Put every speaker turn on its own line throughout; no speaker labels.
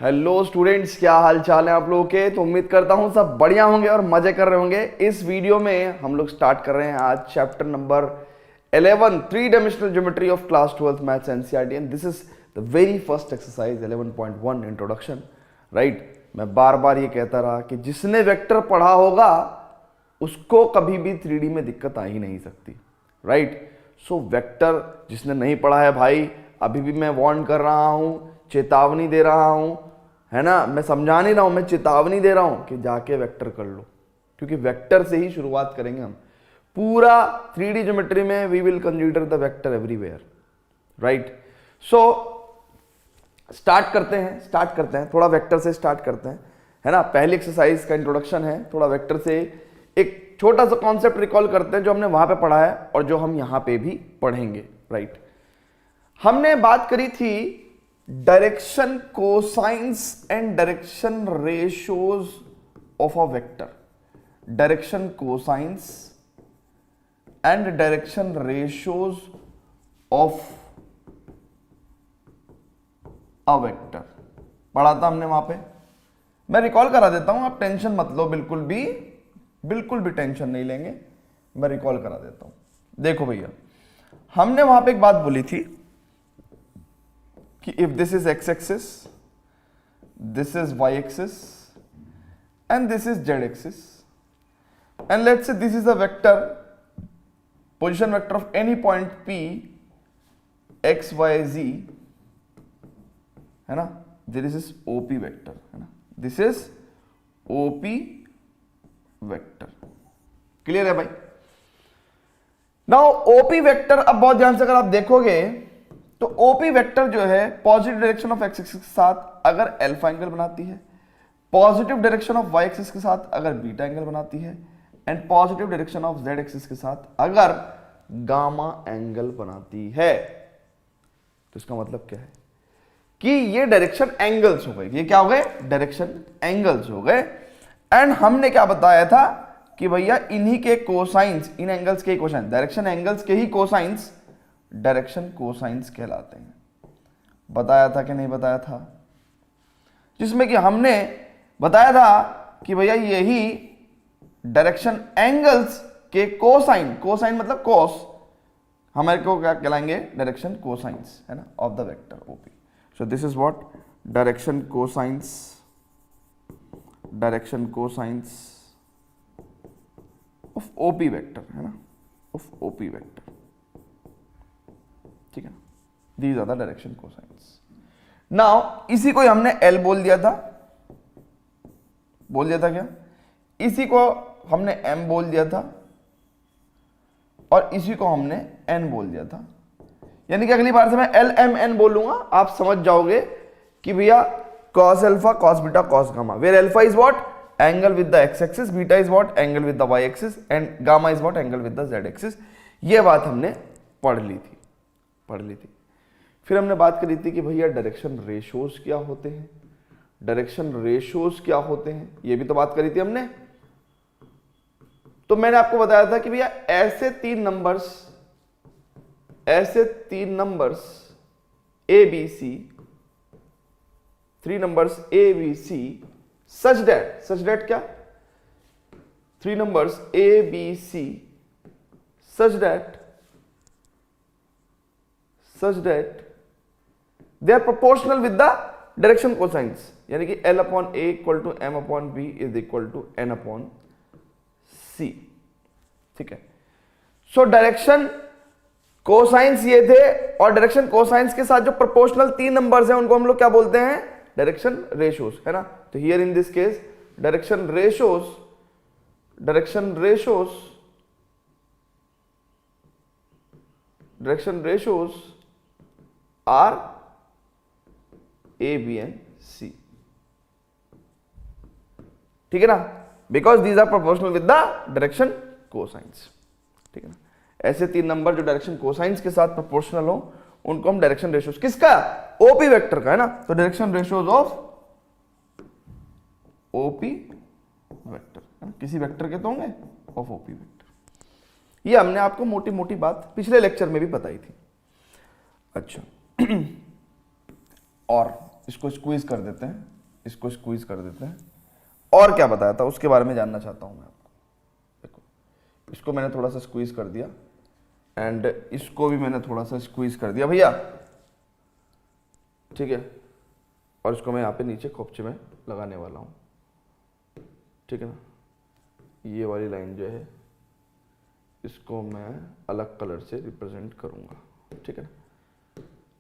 Hello students, क्या हाल चाल है आप लोगों के। तो उम्मीद करता हूँ सब बढ़िया होंगे और मजे कर रहे होंगे। इस वीडियो में हम लोग स्टार्ट कर रहे हैं आज chapter number 11 three dimensional geometry of class 12th maths NCERT and this is the very first exercise 11.1 introduction. Right, मैं बार बार ये कहता रहा कि जिसने वेक्टर पढ़ा होगा उसको कभी भी 3D में दिक्कत आ ही नहीं सकती। राइट, सो वेक्टर जिसने नहीं पढ़ा है भाई, अभी भी मैं वार्न कर रहा हूं, चेतावनी दे रहा हूं, है ना। मैं समझा नहीं रहा हूं, मैं चेतावनी दे रहा हूं कि जाके वेक्टर कर लो, क्योंकि वेक्टर से ही शुरुआत करेंगे हम। पूरा 3D ज्योमेट्री में we will consider the vector everywhere. Right, so start करते हैं थोड़ा वेक्टर से स्टार्ट करते हैं, है ना। पहली एक्सरसाइज का इंट्रोडक्शन है, थोड़ा वेक्टर से एक छोटा सा कॉन्सेप्ट रिकॉल करते हैं जो हमने वहां पे पढ़ा है और जो हम यहां पे भी पढ़ेंगे। राइट, हमने बात करी थी direction cosines and direction ratios of a vector. Direction cosines and direction ratios of a vector पढ़ा था हमने वहां पे। मैं रिकॉल करा देता हूं, आप टेंशन मत लो, बिल्कुल भी टेंशन नहीं लेंगे, मैं रिकॉल करा देता हूं। देखो भैया, हमने वहां पे एक बात बोली थी कि if this is X axis, this is Y axis and this is Z axis and let's say this is a vector, position vector of any point P x y z, है ना। दिस इज OP वेक्टर, है ना, this is OP vector. Clear है भाई। Now OP vector, अब बहुत ध्यान से अगर आप देखोगे तो OP वेक्टर जो है positive direction of X axis के साथ अगर अल्फा एंगल बनाती है, positive direction of Y axis के साथ अगर बीटा एंगल बनाती है and positive direction of Z axis के साथ अगर गामा एंगल बनाती है। तो इसका मतलब क्या है कि ये डायरेक्शन एंगल्स हो गए। ये क्या हो गए? डायरेक्शन एंगल्स हो गए। एंड हमने क्या बताया था कि भैया इन्हीं के कोसाइंस, इन एंगल्स के ही कोसाइंस, डायरेक्शन एंगल्स के ही कोसाइंस डायरेक्शन कोसाइंस कहलाते हैं। बताया था कि नहीं बताया था? जिसमें कि हमने बताया था कि भैया यही डायरेक्शन एंगल्स के कोसाइन, कोसाइन मतलब कोस, हमारे को क्या कहलाएंगे? डायरेक्शन कोसाइंस, है ना, of the vector OP। So this is what direction cosines, direction cosines of OP vector, है ना, ऑफ OP वेक्टर। ठीक है, these are the direction cosines. Now इसी को हमने L बोल दिया था क्या? इसी को हमने M बोल दिया था और इसी को हमने N बोल दिया था। यानी कि अगली बार से मैं LMN बोलूंगा, आप समझ जाओगे कि भैया cos alpha, cos beta, cos gamma, where alpha is what? Angle with the X axis, beta is what? Angle with the Y axis and gamma is what? Angle with the Z axis. ये बात हमने पढ़ ली थी। फिर हमने बात करी थी कि भैया डायरेक्शन रेशियोज क्या होते हैं, डायरेक्शन रेशियोज क्या होते हैं, ये भी तो बात करी थी हमने। तो मैंने आपको बताया था कि भैया ऐसे तीन numbers ABC, 3 numbers ABC such that क्या? 3 numbers ABC such that they are proportional with the direction cosines, यानी कि L upon A equal to M upon B is equal to N upon C। ठीक है, so direction cosines ये थे और direction cosines के साथ जो प्रोपोर्शनल 3 नंबर्स हैं उनको हम लोग क्या बोलते हैं? डायरेक्शन रेशियोज, है ना। तो here in this case direction ratios are A, B and C। ठीक है ना, because these are proportional with the direction cosines. ठीक है ना, ऐसे 3 नंबर जो डायरेक्शन कोसाइंस के साथ प्रोपोर्शनल हो उनको हम डायरेक्शन रेशियोज, किसका? OP वेक्टर का, है ना। तो direction ratios of OP vector, है ना, किसी वेक्टर के तो होंगे, ऑफ OP वेक्टर। ये हमने आपको मोटी मोटी बात पिछले लेक्चर में भी बताई थी। अच्छा और इसको स्क्वीज कर देते हैं, इसको स्क्वीज कर देते हैं। और क्या बताया था उसके बारे में जानना चाहता हूं मैं आपको। देखो, इसको मैंने थोड़ा सा स्क्वीज कर दिया एंड इसको भी मैंने थोड़ा सा स्क्वीज कर दिया भैया, ठीक है। और इसको मैं यहाँ पे नीचे खोपचे में लगाने वाला हूँ, ठीक है ना। ये वाली लाइन जो है इसको मैं अलग कलर से रिप्रेजेंट करूँगा, ठीक है ना।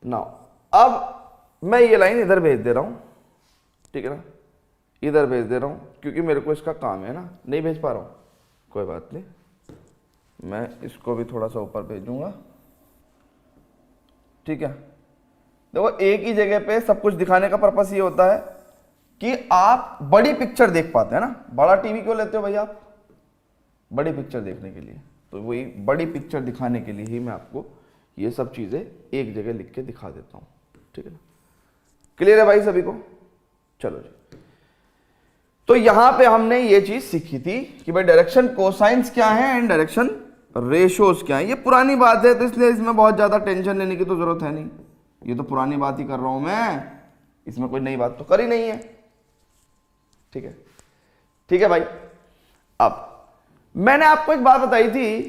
नाउ अब मैं ये लाइन इधर भेज दे रहा हूँ, ठीक है ना, इधर भेज दे रहा हूँ क्योंकि मेरे को इसका काम है ना, नहीं भेज पा रहा हूँ, कोई बात नहीं, मैं इसको भी थोड़ा सा ऊपर भेजूंगा, ठीक है। देखो एक ही जगह पे सब कुछ दिखाने का पर्पस ये होता है कि आप बड़ी पिक्चर देख पाते हैं ना। बड़ा टीवी क्यों लेते हो भैया आप? बड़ी पिक्चर देखने के लिए। तो वही बड़ी पिक्चर दिखाने के लिए ही मैं आपको ये सब चीजें एक जगह लिख के दिखा देता हूं, ठीक है ना। क्लियर है भाई सभी को? चलो जी, तो यहां पे हमने ये चीज सीखी थी कि भाई डायरेक्शन कोसाइंस क्या है एंड डायरेक्शन रेशोज क्या है। ये पुरानी बात है तो इसलिए इसमें बहुत ज्यादा टेंशन लेने की तो जरूरत है नहीं, ये तो पुरानी बात ही कर रहा हूं मैं, इसमें कोई नई बात तो कर ही नहीं है, ठीक है। ठीक है भाई, अब मैंने आपको एक बात बताई थी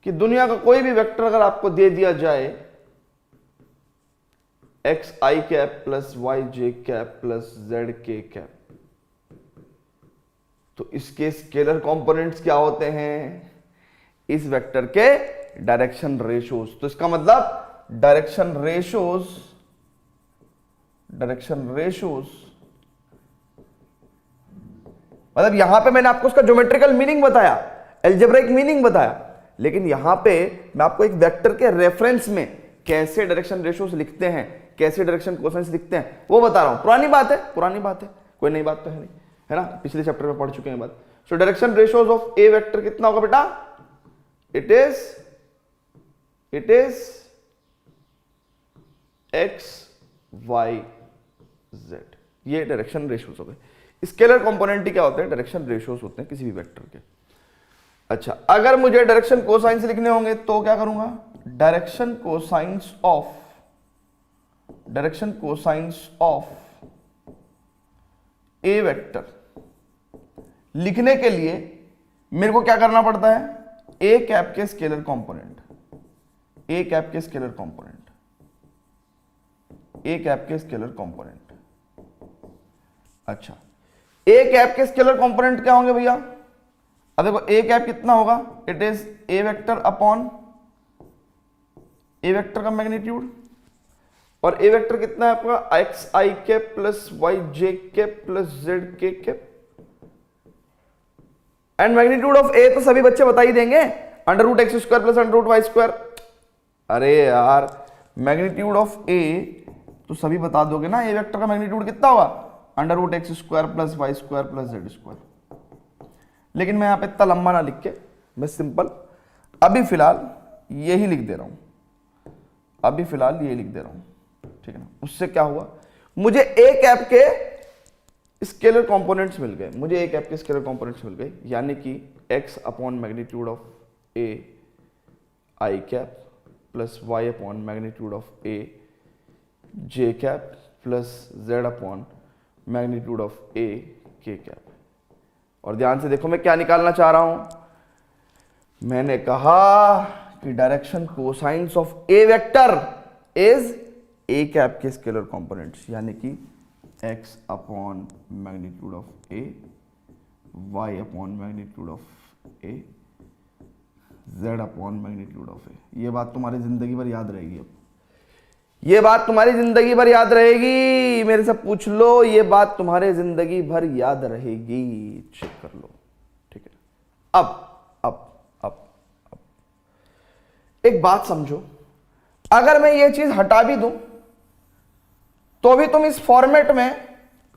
कि दुनिया का कोई भी वेक्टर अगर आपको दे दिया जाए एक्स आई कैप प्लस वाई जे कैप प्लस जेड के कैप, तो इसके स्केलर कंपोनेंट्स क्या होते हैं? इस वेक्टर के डायरेक्शन रेशोज। तो इसका मतलब डायरेक्शन रेशोज मतलब यहां पे मैंने आपको उसका ज्योमेट्रिकल मीनिंग बताया, एल्जेब्रिक मीनिंग बताया, लेकिन यहां पे मैं आपको एक वेक्टर के रेफरेंस में कैसे डायरेक्शन रेशोज लिखते हैं, कैसे डायरेक्शन कोसाइंस लिखते हैं वो बता रहा हूं। पुरानी बात है, कोई नई बात तो है नहीं, है ना, पिछले चैप्टर में पढ़ चुके हैं बात। So direction ratios of a vector कितना होगा बेटा? It is X Y Z. ये डायरेक्शन रेशोज हो गए। स्केलर कंपोनेंट क्या होते हैं? डायरेक्शन रेशोज होते हैं किसी भी वेक्टर के। अच्छा, अगर मुझे डायरेक्शन कोसाइंस लिखने होंगे तो क्या करूंगा? Direction cosines of a vector लिखने के लिए मेरे को क्या करना पड़ता है? ए कैप के स्केलर कंपोनेंट, अच्छा, ए कैप के स्केलर कंपोनेंट क्या होंगे भैया? अब देखो ए कैप कितना होगा? It is a vector upon A vector का मैग्नीट्यूड, और ए वेक्टर कितना है आपका? एक्स आई कैप प्लस वाई जे कैप प्लस जेड के कैप। एंड मैग्नीट्यूड ऑफ ए तो सभी बच्चे बता ही देंगे, under root X square plus under root Y square. अरे यार, मैग्नीट्यूड ऑफ ए तो सभी बता दोगे ना, ए वेक्टर का मैग्नीट्यूड कितना होगा? Under root X square plus Y square plus Z square. लेकिन मैं यहां पे इतना लंबा ना लिख के मैं सिंपल अभी फिलहाल यही लिख दे रहा हूं, ठीक है ना। उससे क्या हुआ? मुझे ए कैप के स्केलर कंपोनेंट्स मिल गए, यानी कि x upon magnitude of A I cap plus y upon magnitude of A J cap plus z upon magnitude of A K cap. और ध्यान से देखो मैं क्या निकालना चाह रहा हूं। मैंने कहा कि direction cosines of a vector is A cap के स्केलर कंपोनेंट्स, यानी कि x upon magnitude of A, y upon magnitude of A, z upon magnitude of A. ये बात तुम्हारी जिंदगी भर याद रहेगी। अब ये बात तुम्हारी जिंदगी भर याद रहेगी, मेरे से पूछ लो, ये बात तुम्हारे जिंदगी भर याद रहेगी, चेक कर लो, ठीक है। अब एक बात समझो, अगर मैं ये चीज हटा भी दूं तो भी तुम इस फॉर्मेट में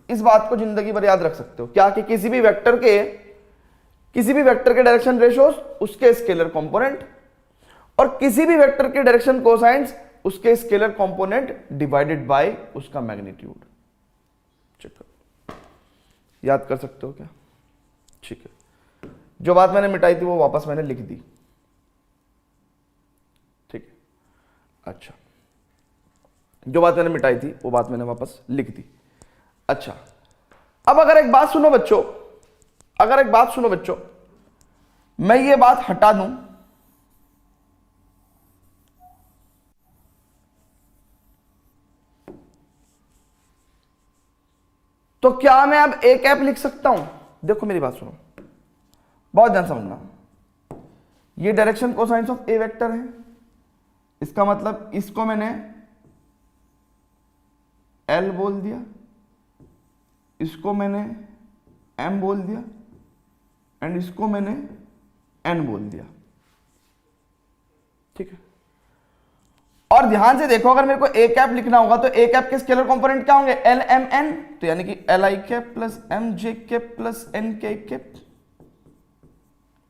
इस बात को जिंदगी भर याद रख सकते हो। क्या? कि किसी भी वेक्टर के डायरेक्शन रेशोज उसके स्केलर कंपोनेंट, और किसी भी वेक्टर के डायरेक्शन कोसाइंस उसके स्केलर कंपोनेंट डिवाइडेड बाय उसका मैग्नीट्यूड। चेक करो, याद कर सकते हो क्या? ठीक है, जो बात मैंने मिटाई थी वो वापस मैंने लिख दी, ठीक है। अच्छा, जो बात मैंने मिटाई थी वो बात मैंने वापस लिख दी। अच्छा, अब अगर एक बात सुनो बच्चों, अगर एक बात सुनो बच्चों, मैं ये बात हटा दूं तो क्या मैं अब ए कैप लिख सकता हूं? देखो मेरी बात सुनो, बहुत ध्यान समझना। ये direction cosines of a vector है, इसका मतलब इसको मैंने एल बोल दिया, इसको मैंने एम बोल दिया एंड इसको मैंने एन बोल दिया, ठीक है। और ध्यान से देखो, अगर मेरे को ए कैप लिखना होगा तो ए कैप के स्केलर कंपोनेंट क्या होंगे? एल एम एन, तो यानी कि L I cap plus M J cap plus N K cap.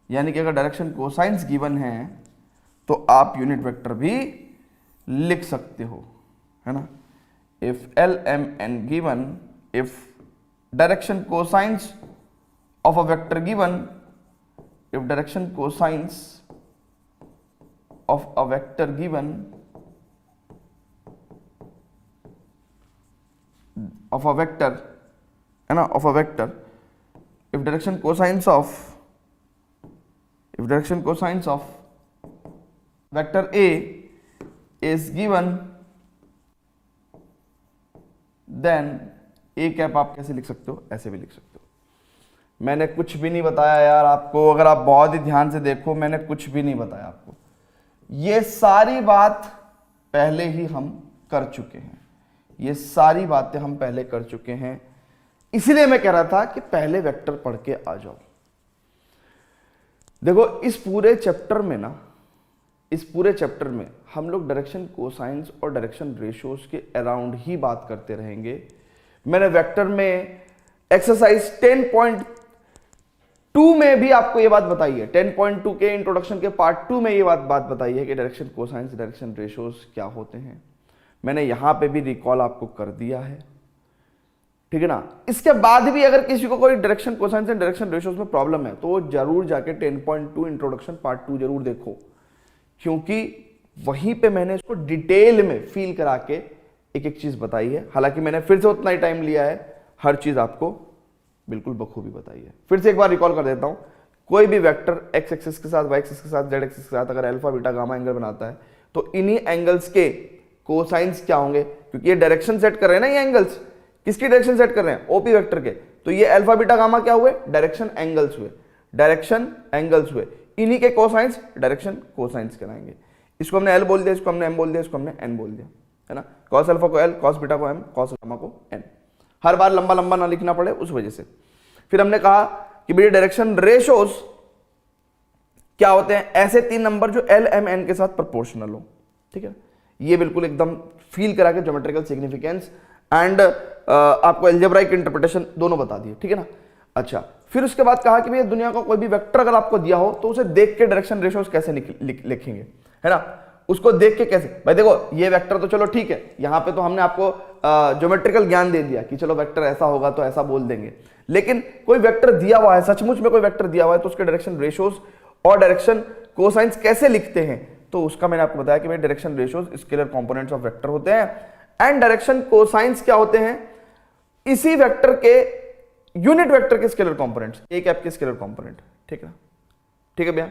यानी कि अगर डायरेक्शन कोसाइंस गिवन है तो आप यूनिट वेक्टर भी लिख सकते हो, है ना। If L M N given, if direction cosines of a vector given, if direction cosines of a vector given, of a vector, है ना, of a vector, if direction cosines of vector A is given, then A cap आप कैसे लिख सकते हो? ऐसे भी लिख सकते हो। मैंने कुछ भी नहीं बताया यार आपको, अगर आप बहुत ही ध्यान से देखो, मैंने कुछ भी नहीं बताया आपको। ये सारी बात पहले ही हम कर चुके हैं, ये सारी बातें हम पहले कर चुके हैं, इसलिए मैं कह रहा था कि पहले वेक्टर पढ़ के आ जाओ। देखो इस पूरे चैप्टर में ना, इस पूरे चैप्टर में हम लोग डायरेक्शन कोसाइंस और डायरेक्शन रेशियोज के अराउंड ही बात करते रहेंगे। मैंने वेक्टर में एक्सरसाइज 10.2 में भी आपको यह बात बताई है, 10.2 के इंट्रोडक्शन के पार्ट 2 में ये बात बताई है कि डायरेक्शन कोसाइंस डायरेक्शन रेशियोज क्या होते हैं। मैंने यहां पे भी रिकॉल आपको कर दिया है, ठीक है ना। इसके बाद भी अगर किसी को कोई direction cosines and direction ratios में प्रॉब्लम है तो वो जरूर जाके 10.2 इंट्रोडक्शन पार्ट 2 जरूर देखो, क्योंकि वहीं पे मैंने इसको डिटेल में फील करा के एक एक चीज बताई है। हालांकि मैंने फिर से उतना ही टाइम लिया है, हर चीज आपको बिल्कुल बखूबी बताई है। फिर से एक बार रिकॉल कर देता हूं, कोई भी वेक्टर एक्स एक्सिस के साथ, वाई एक्सिस के साथ, जेड एक्सिस के साथ अगर अल्फा बीटा गामा एंगल बनाता है तो इन्हीं एंगल्स के कोसाइंस क्या होंगे? क्योंकि ये डायरेक्शन सेट कर रहे हैं ना, ये एंगल्स किसकी डायरेक्शन सेट कर रहे हैं? ओपी वेक्टर के। तो ये अल्फा बीटा गामा क्या हुए? डायरेक्शन एंगल्स हुए, डायरेक्शन एंगल्स हुए। इन्हीं के कोसाइंस डायरेक्शन कोसाइंस कहलाएंगे। इसको हमने एल बोल दिया, इसको हमने एम बोल दिया, इसको हमने एन बोल दिया, है ना। कॉस अल्फा को एल, कॉस बीटा को एम, कॉस गामा को एन। हर बार लंबा लंबा ना लिखना पड़े उस वजह से। फिर हमने कहा कि बेटे डायरेक्शन रेशोज क्या होते हैं? ऐसे 3 नंबर जो एल एम एन के साथ प्रोपोर्शनल हो, ठीक है। ये बिल्कुल एकदम फील करा के ज्योमेट्रिकल सिग्निफिकेंस एंड आपको अलजेब्राइक इंटरप्रिटेशन दोनों बता दिए, ठीक है ना। अच्छा, फिर उसके बाद कहा कि भैया दुनिया का कोई भी वेक्टर अगर आपको दिया हो तो उसे देख के डायरेक्शन रेशोज कैसे लिखेंगे, है ना। उसको देख के कैसे? भाई देखो ये वेक्टर तो चलो ठीक है, यहां पे तो हमने आपको ज्योमेट्रिकल ज्ञान दे दिया कि चलो वेक्टर ऐसा होगा तो ऐसा बोल देंगे, लेकिन कोई वेक्टर दिया हुआ है, सचमुच में कोई वेक्टर दिया हुआ है तो उसके डायरेक्शन रेशोज और डायरेक्शन कोसाइंस कैसे लिखते हैं? तो उसका मैंने आपको बताया कि भाई direction ratios scalar components of vector होते हैं एंड डायरेक्शन कोसाइंस क्या होते हैं? इसी वेक्टर के यूनिट वेक्टर के स्केलर कंपोनेंट्स, ए कैप के स्केलर कंपोनेंट, ठीक है, ठीक है भैया,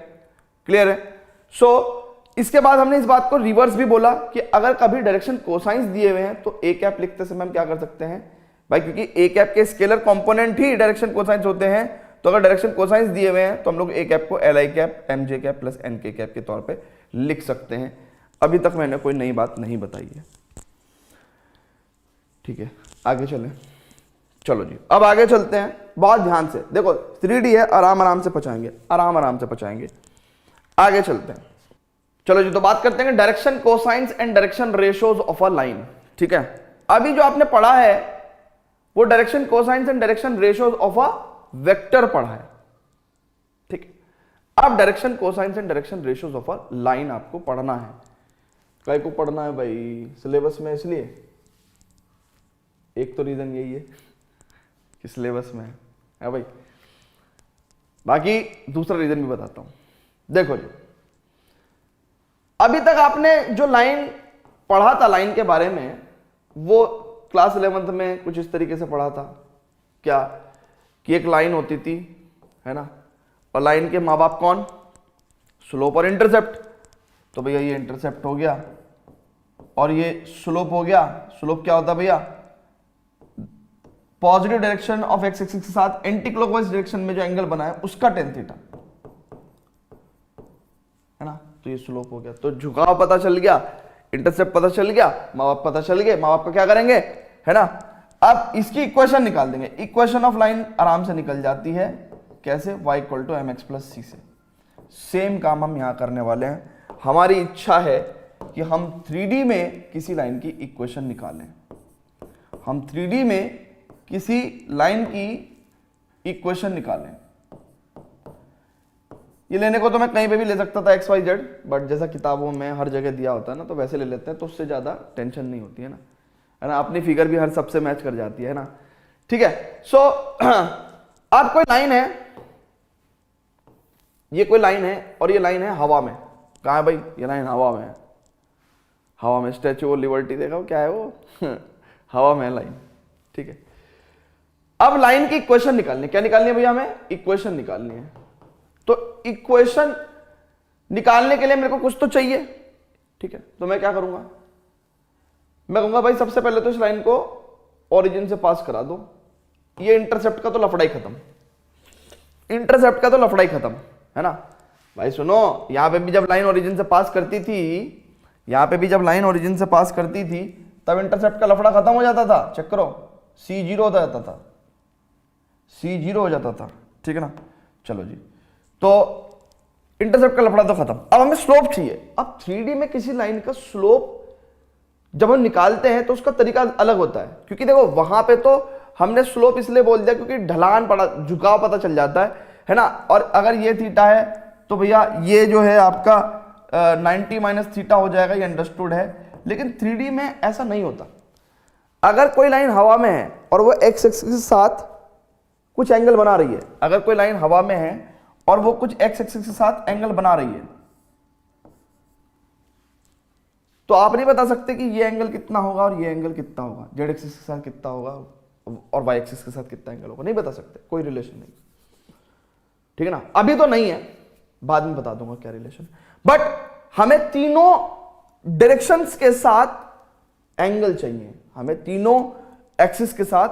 क्लियर है। सो इसके बाद हमने इस बात को रिवर्स भी बोला कि अगर कभी डायरेक्शन कोसाइंस दिए हुए हैं तो ए कैप लिखते समय हम क्या कर सकते हैं भाई, क्योंकि ए कैप के स्केलर कंपोनेंट ही डायरेक्शन कोसाइंस होते हैं, तो अगर डायरेक्शन कोसाइंस दिए हुए हैं तो हम लोग ए कैप को L I cap M J cap plus N K cap के तौर पे लिख सकते हैं। अभी तक मैंने कोई नई बात नहीं बताई है, ठीक है। आगे चलें, चलो जी अब आगे चलते हैं, बहुत ध्यान से देखो। 3D है, आराम आराम से पहुंचाएंगे, आराम आराम से पहुंचाएंगे। आगे चलते हैं, चलो जी। तो बात करते हैं direction cosines and direction ratios of a line, ठीक है। अभी जो आपने पढ़ा है वो direction cosines and direction ratios of a vector पढ़ा है, ठीक है। अब direction cosines and direction ratios of a line आपको पढ़ना है। काय को पढ़ना है भाई? सिलेबस में, इसलिए एक तो रीजन यही है कि सिलेबस में है भाई, बाकी दूसरा रीजन भी बताता हूं। देखो जी, अभी तक आपने जो लाइन पढ़ा था, लाइन के बारे में, वो क्लास 11th में कुछ इस तरीके से पढ़ा था क्या, कि एक लाइन होती थी, है ना, और लाइन के माँ बाप कौन, स्लोप और इंटरसेप्ट। तो भैया ये इंटरसेप्ट हो गया और ये स्लोप हो गया। स्लोप क्या होता है भैया, positive direction of X axis के साथ एंटी क्लॉकवाइज डायरेक्शन में जो एंगल बना है उसका टेन थीटा, है ना। तो ये स्लोप हो गया, तो झुकाव पता चल गया, इंटरसेप्ट पता चल गया, माँ बाप पता चल गए। माँ बाप का क्या करेंगे, है ना, अब इसकी इक्वेशन निकाल देंगे। इक्वेशन ऑफ लाइन आराम से निकल जाती है, कैसे, y equal to mx plus C से। सेम काम हम यहां करने वाले हैं। हमारी इच्छा है कि हम 3D में किसी लाइन की इक्वेशन निकालें। हम 3D में किसी लाइन की इक्वेशन निकालें। ये लेने को तो मैं कहीं पे भी ले सकता था एक्स वाई जेड, बट जैसा किताबों में हर जगह दिया होता है ना, तो वैसे ले लेते हैं, तो उससे ज्यादा टेंशन नहीं होती है ना, है ना। अपनी फिगर भी हर सबसे मैच कर जाती है ना, ठीक है। सो अब कोई लाइन है, ये कोई लाइन है और ये लाइन है हवा में। कहां है भाई, ये लाइन हवा में है। हवा में स्टैचू ऑफ लिबर्टी देखा क्या है वो हवा में है लाइन, ठीक है। अब लाइन की इक्वेशन निकालनी, क्या निकालनी है भैया, हमें इक्वेशन निकालनी है। तो इक्वेशन निकालने के लिए मेरे को कुछ तो चाहिए, ठीक है। तो मैं क्या करूंगा, मैं कहूंगा भाई सबसे पहले तो इस लाइन को ओरिजिन से पास करा दो। ये इंटरसेप्ट का तो लफड़ा ही खत्म, इंटरसेप्ट का तो लफड़ा ही खत्म, है ना भाई। सुनो, यहां पे भी जब लाइन ओरिजिन से पास करती थी, यहां पे भी जब लाइन ओरिजिन से पास करती थी, तब इंटरसेप्ट का लफड़ा खत्म हो जाता था। चेक करो, C0 हो जाता था, C0 हो जाता था, ठीक है ना। चलो जी, तो इंटरसेप्ट का लफड़ा तो खत्म। अब हमें स्लोप चाहिए। अब 3D में किसी लाइन का स्लोप जब हम निकालते हैं तो उसका तरीका अलग होता है, क्योंकि देखो वहां पे तो हमने स्लोप इसलिए बोल दिया क्योंकि ढलान पड़ा, झुकाव पता चल जाता है ना। और अगर ये थीटा है तो भैया ये जो है आपका 90 माइनस थीटा हो जाएगा, ये अंडरस्टूड है। लेकिन 3D में ऐसा नहीं होता। अगर कोई लाइन हवा में है और वो एक्स एक्सिस के साथ कुछ एंगल बना रही है, अगर कोई लाइन हवा में है और वो कुछ एक्स एक्सिस के साथ एंगल बना रही है, तो आप नहीं बता सकते कि ये एंगल कितना होगा और ये एंगल कितना होगा, जेड एक्सिस के साथ कितना होगा और वाई एक्सिस के साथ कितना एंगल होगा, नहीं बता सकते, कोई रिलेशन नहीं, ठीक है ना। अभी तो नहीं है, बाद में बता दूंगा क्या रिलेशन। बट हमें तीनों डायरेक्शंस के साथ एंगल चाहिए, हमें तीनों एक्सिस के साथ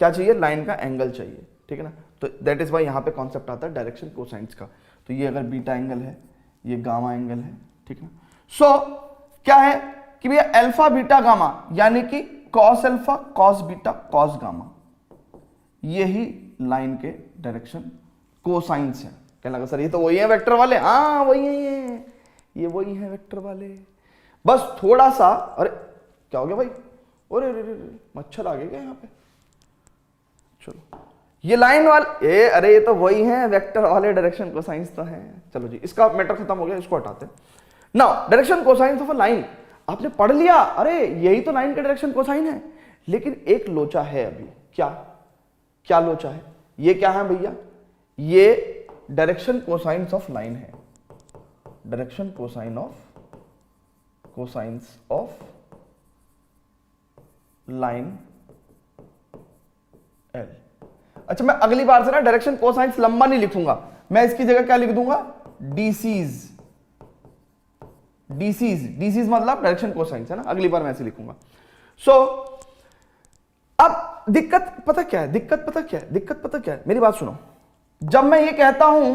क्या चाहिए, लाइन का एंगल चाहिए, ठीक है ना। तो दैट इज वाई यहां पे कॉन्सेप्ट आता है डायरेक्शन कोसाइंस का। तो ये अगर बीटा एंगल है, ये गामा एंगल है, ठीक है। सो क्या है कि भैया अल्फा बीटा गामा, यानी कि cos alpha cos beta cos gamma, यही लाइन के डायरेक्शन कोसाइंस है। कहने लगा सर ये तो वही है वेक्टर वाले, हाँ वही है, ये वही है वेक्टर वाले। बस थोड़ा सा, अरे क्या हो गया भाई, अरे मच्छर आ गए क्या यहाँ पे। चलो ये लाइन वाले, अरे ये तो वही है वेक्टर वाले, डायरेक्शन कोसाइंस तो है। चलो जी, इसका मैटर खत्म हो गया, इसको हटाते हैं। Now direction cosines of a line आपने पढ़ लिया, अरे यही तो लाइन का डायरेक्शन कोसाइन है। लेकिन एक लोचा है अभी, क्या क्या लोचा है, ये क्या है भैया, ये डायरेक्शन कोसाइंस ऑफ लाइन है, direction cosines of line L. अच्छा, मैं अगली बार से ना डायरेक्शन कोसाइंस लंबा नहीं लिखूंगा, मैं इसकी जगह क्या लिख दूंगा, डीसीज। डीसीज मतलब डायरेक्शन कोसाइंस, है ना, अगली बार मैं ऐसे लिखूंगा। सो अब दिक्कत पता क्या है, दिक्कत पता क्या है, मेरी बात सुनो। जब मैं ये कहता हूं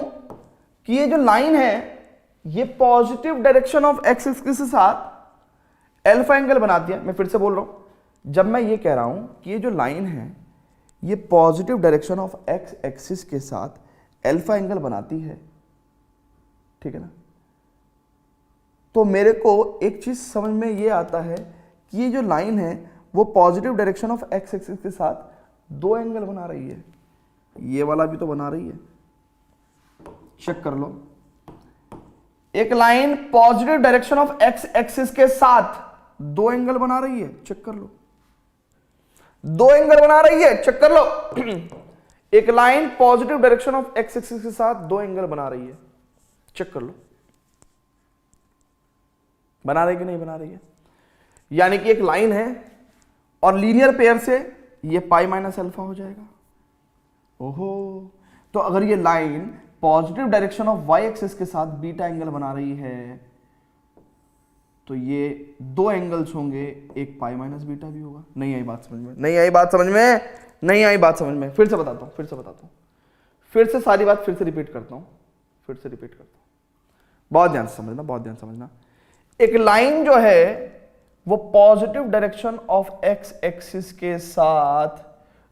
कि ये जो लाइन है ये positive direction of X axis के साथ अल्फा एंगल बनाती है, मैं फिर से बोल रहा हूं, जब मैं ये कह रहा हूं कि ये जो लाइन है ये positive direction of X axis के साथ अल्फा एंगल बनाती है, ठीक है ना, तो मेरे को एक चीज समझ में ये आता है कि ये जो लाइन है वो positive direction of X axis के साथ दो एंगल बना रही है, ये वाला भी तो बना रही है, चेक कर लो। एक line positive direction of X axis के साथ दो एंगल बना रही है, चेक कर लो, दो एंगल बना रही है, चेक कर लो। एक line positive direction of X axis के साथ दो एंगल बना रही है, चेक कर लो, बना रही कि नहीं बना रही है। यानी कि एक लाइन है और लीनियर पेयर से ये पाई माइनस अल्फा हो जाएगा। ओहो, तो अगर ये line positive direction of Y axis के साथ बीटा एंगल बना रही है तो ये दो एंगल्स होंगे, एक पाई माइनस बीटा भी होगा। नहीं आई बात समझ में? नहीं आई बात समझ में? नहीं आई बात समझ में? फिर से बताता हूं, फिर से सारी बात फिर से रिपीट करता हूं, बहुत ध्यान से समझना, बहुत ध्यान से समझना। एक लाइन जो है वो positive direction of X axis के साथ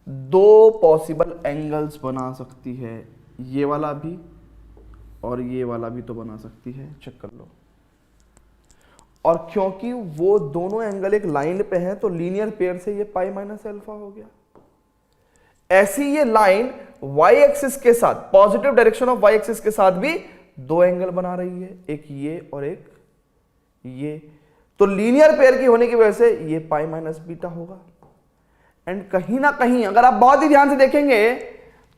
दो पॉसिबल एंगल्स बना सकती है, ये वाला भी और ये वाला भी तो बना सकती है, चेक कर लो। और क्योंकि वो दोनों एंगल एक लाइन पे हैं तो लीनियर पेयर से ये पाई माइनस अल्फा हो गया। ऐसी ये लाइन वाई एक्सिस के साथ, positive direction of Y axis के साथ भी दो एंगल बना रही है, एक ये और एक ये, तो लीनियर पेयर की होने की वजह से ये पाई माइनस बीटा होगा। एंड कहीं ना कहीं अगर आप बहुत ही ध्यान से देखेंगे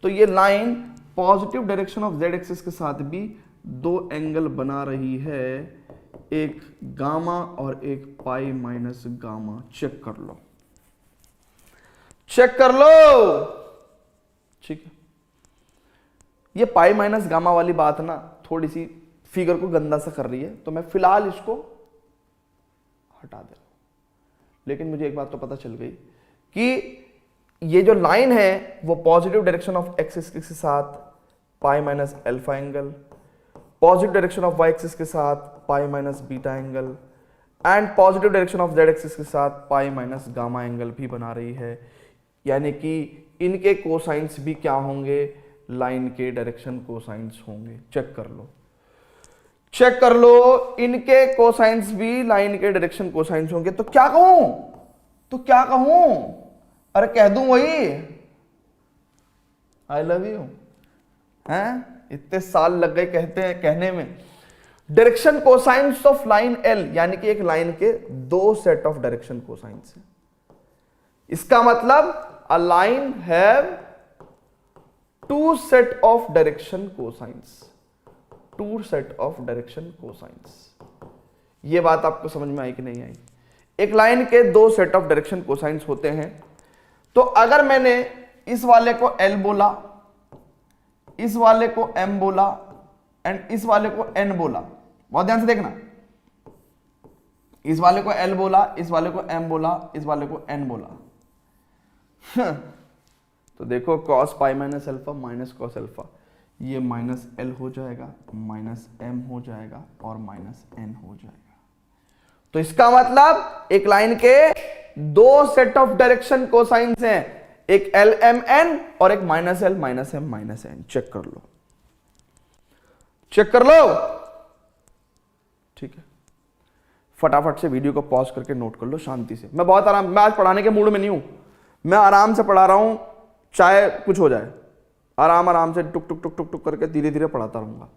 तो ये line positive direction of Z axis के साथ भी दो एंगल बना रही है, एक गामा और एक पाई माइनस गामा। चेक कर लो, ठीक है। ये पाई माइनस गामा वाली बात ना थोड़ी सी फिगर को गंदा सा कर रही है, तो मैं फिलहाल इसको हटा दे रहा हूं। लेकिन मुझे एक बात तो पता चल गई कि ये जो लाइन है वो positive direction of X axis के साथ pi minus alpha angle, positive direction of Y axis के साथ pi minus beta angle and positive direction of Z axis के साथ पाई माइनस गामा एंगल भी बना रही है। यानी कि इनके कोसाइंस भी क्या होंगे? लाइन के डायरेक्शन कोसाइंस होंगे। चेक कर लो, इनके कोसाइंस भी लाइन के डायरेक्शन कोसाइंस होंगे। तो क्या कहूं? अरे कह दूं वही आई लव यू हैं? इतने साल लग गए कहने में। Direction cosines of line L, यानी कि एक लाइन के दो सेट ऑफ डायरेक्शन कोसाइंस है। इसका मतलब a line have two set of direction cosines. ये बात आपको समझ में आई कि नहीं आई? एक लाइन के दो सेट ऑफ डायरेक्शन कोसाइंस होते हैं। तो अगर मैंने इस वाले को L बोला, इस वाले को M बोला एंड इस वाले को N बोला, बहुत ध्यान से देखना, इस वाले को L बोला, इस वाले को M बोला, इस वाले को N बोला, तो देखो cos पाई minus alpha minus cos alpha, ये माइनस L हो जाएगा, माइनस M हो जाएगा और माइनस N हो जाएगा। तो इसका मतलब एक लाइन के दो सेट ऑफ डायरेक्शन कोसाइंस हैं, एक एल एम एन और एक minus L minus M minus N. Check कर लो, ठीक है। फटाफट से वीडियो को पॉज करके नोट कर लो शांति से। मैं आज पढ़ाने के मूड में नहीं हूं, मैं आराम से पढ़ा रहा हूं, चाहे कुछ हो जाए, आराम से टुक टुक टुक टुक टुक करके धीरे धीरे पढ़ाता रहूंगा।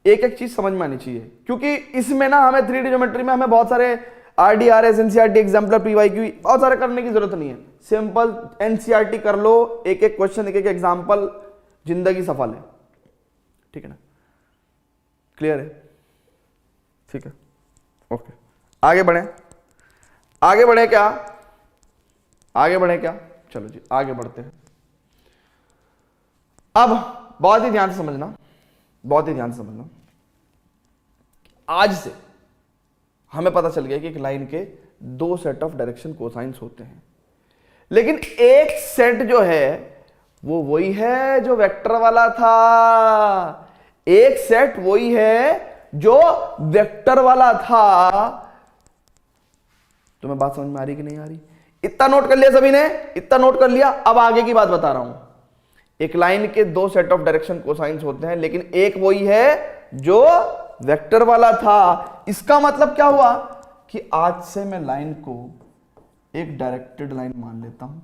एक एक चीज समझ में आनी चाहिए, क्योंकि इसमें ना हमें 3D ज्योमेट्री में हमें बहुत सारे RDRS, NCERT, एग्जाम्पलर, PYQ बहुत सारे करने की जरूरत नहीं है। सिंपल NCERT कर लो, एक एक क्वेश्चन, एक एक एग्जाम्पल, जिंदगी सफल है। ठीक है ना? क्लियर है? ठीक है, ओके। आगे बढ़े क्या? चलो जी आगे बढ़ते हैं। अब बहुत ही ध्यान से समझना, आज से हमें पता चल गया कि एक लाइन के दो सेट ऑफ डायरेक्शन कोसाइंस होते हैं, लेकिन एक सेट जो है वो वही है जो वेक्टर वाला था। एक सेट वही है जो वेक्टर वाला था। तुम्हें बात समझ में आ रही कि नहीं आ रही? इतना नोट कर लिया सभी ने? इतना नोट कर लिया? अब आगे की बात बता रहा हूं। एक लाइन के दो सेट ऑफ डायरेक्शन कोसाइंस होते हैं, लेकिन एक वही है जो वेक्टर वाला था। इसका मतलब क्या हुआ कि आज से मैं लाइन को एक डायरेक्टेड लाइन मान लेता हूं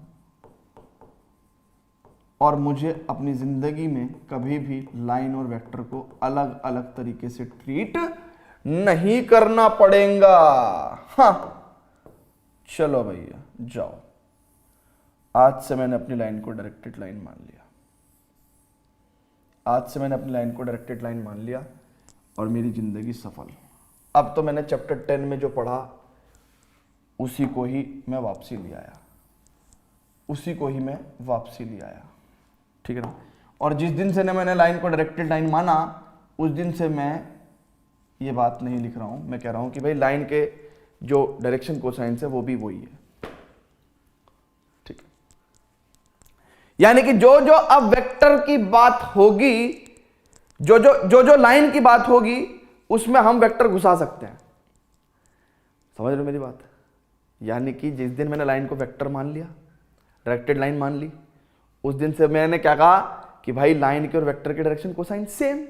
और मुझे अपनी जिंदगी में कभी भी लाइन और वेक्टर को अलग अलग तरीके से ट्रीट नहीं करना पड़ेगा। हाँ, चलो भैया जाओ, आज से मैंने अपनी लाइन को डायरेक्टेड लाइन मान लिया। और मेरी जिंदगी सफल। अब तो मैंने चैप्टर 10 में जो पढ़ा उसी को ही मैं वापसी ले आया, उसी को ही मैं वापसी ले आया, ठीक है ना। और जिस दिन से मैंने लाइन को डायरेक्टेड लाइन माना, उस दिन से मैं ये बात नहीं लिख रहा हूं, मैं कह रहा हूं कि भाई लाइन के जो डायरेक्शन कोसाइंस है वो भी वही है, ठीक है। यानी कि जो जो अब वेक्टर की बात होगी, जो लाइन की बात होगी, उसमें हम वेक्टर घुसा सकते हैं। समझ रहे हो मेरी बात? यानी कि जिस दिन मैंने लाइन को वेक्टर मान लिया, डायरेक्टेड लाइन मान ली, उस दिन से मैंने क्या कहा कि भाई लाइन के और वेक्टर के डायरेक्शन कोसाइन सेम।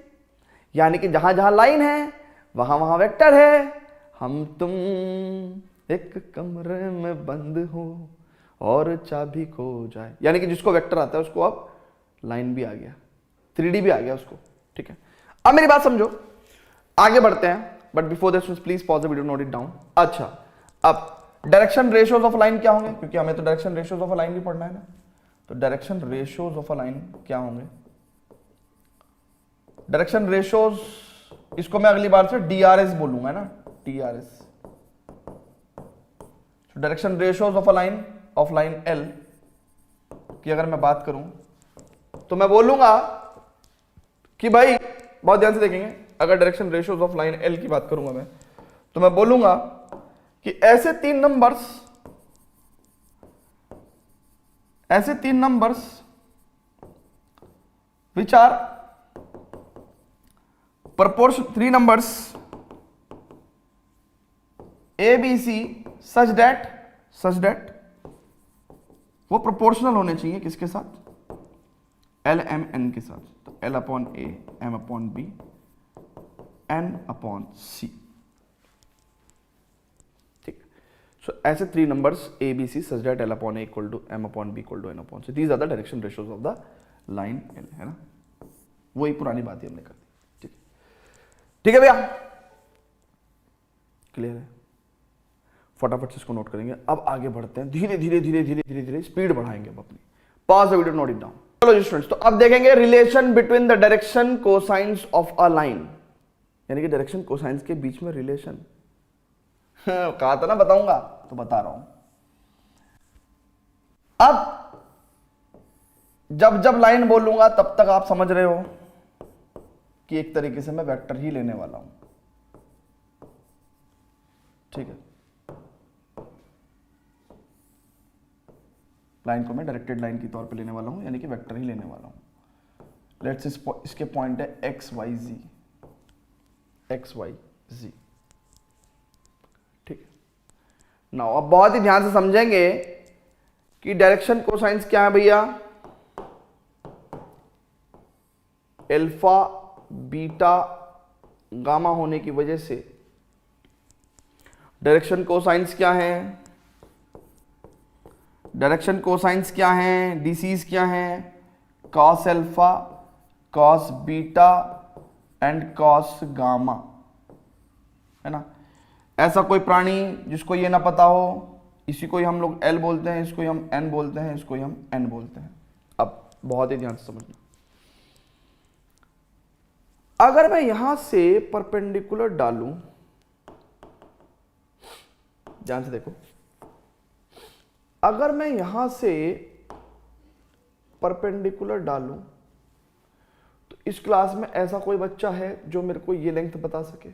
यानी कि जहां जहां लाइन है वहां वहां वेक्टर है। हम तुम एक कमरे में बंद हो और चाबी खो जाए, यानी कि जिसको वेक्टर आता है उसको अब लाइन भी आ गया, 3D भी आ गया उसको, ठीक है। अब मेरी बात समझो, आगे बढ़ते हैं, but before this please pause the video, note it down. अच्छा, अब डायरेक्शन रेशियोज ऑफ लाइन क्या होंगे, क्योंकि हमें तो डायरेक्शन रेशियोज ऑफ लाइन भी पढ़ना है ना। तो डायरेक्शन रेशियोज ऑफ लाइन क्या होंगे? डायरेक्शन रेशियोज, इसको मैं अगली बार से DRS बोलूंगा ना, DRS, direction ratios of line L की अगर मैं बात करूं तो मैं बोलूंगा कि भाई, बहुत ध्यान से देखेंगे, अगर direction ratios of line L की बात करूंगा मैं, तो मैं बोलूंगा कि ऐसे तीन numbers which are proportion, 3 numbers A B C such that वो प्रोपोर्शनल होने चाहिए किसके साथ? L M N के साथ। तो L upon A, M upon B, N upon C, ठीक। सो ऐसे 3 numbers A B C such that L upon A equal to M upon B equal to N upon C, these are the direction ratios of the line L, है ना। वही पुरानी बात ही हमने कर दी, ठीक है भैया, क्लियर है। फटाफट से इसको नोट करेंगे। अब आगे बढ़ते हैं, धीरे धीरे स्पीड बढ़ाएंगे अब अपनी। Pause the video, note it down. चलो जी स्टूडेंट्स, तो अब देखेंगे relation between the direction cosines of a line, यानी कि डायरेक्शन कोसाइंस के बीच में रिलेशन। कहा था ना बताऊंगा, तो बता रहा हूं। अब जब लाइन बोलूंगा तब तक आप समझ रहे हो कि एक तरीके से मैं वेक्टर ही लेने वाला हूं, ठीक है। लाइन को मैं डायरेक्टेड लाइन के तौर पे लेने वाला हूं, यानी कि वेक्टर ही लेने वाला हूं। लेट्स इसके पॉइंट है एक्स वाई जी, ठीक है। नाउ अब बहुत ही ध्यान से समझेंगे कि डायरेक्शन कोसाइंस क्या है भैया? अल्फा बीटा गामा होने की वजह से डायरेक्शन कोसाइंस क्या है? डायरेक्शन कोसाइंस क्या है? डीसीज क्या है? Cos alpha, cos beta and cos gamma, है ना। ऐसा कोई प्राणी जिसको ये ना पता हो, इसी को ही हम लोग L बोलते हैं, इसको ही हम N बोलते हैं, इसको ही हम N बोलते हैं। अब बहुत ही ध्यान से समझना, अगर मैं यहां से परपेंडिकुलर डालूं, ध्यान से देखो, अगर मैं यहां से परपेंडिकुलर डालूं तो इस क्लास में ऐसा कोई बच्चा है जो मेरे को ये लेंथ बता सके?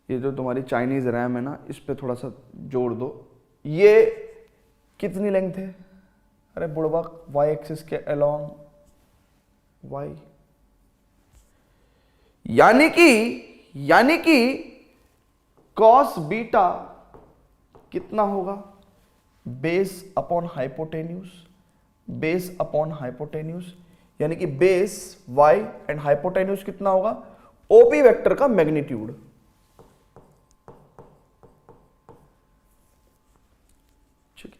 ये जो तुम्हारी चाइनीज रैम है ना, इस पे थोड़ा सा जोड़ दो, ये कितनी लेंथ है? अरे बुड़बक, y एक्सिस के अलोंग y, यानी कि कॉस बीटा कितना होगा? बेस अपॉन हाइपोटेन्यूज, यानी कि बेस y एंड हाइपोटेन्यूज कितना होगा? ओपी वेक्टर का मैग्नीट्यूड, ठीक है।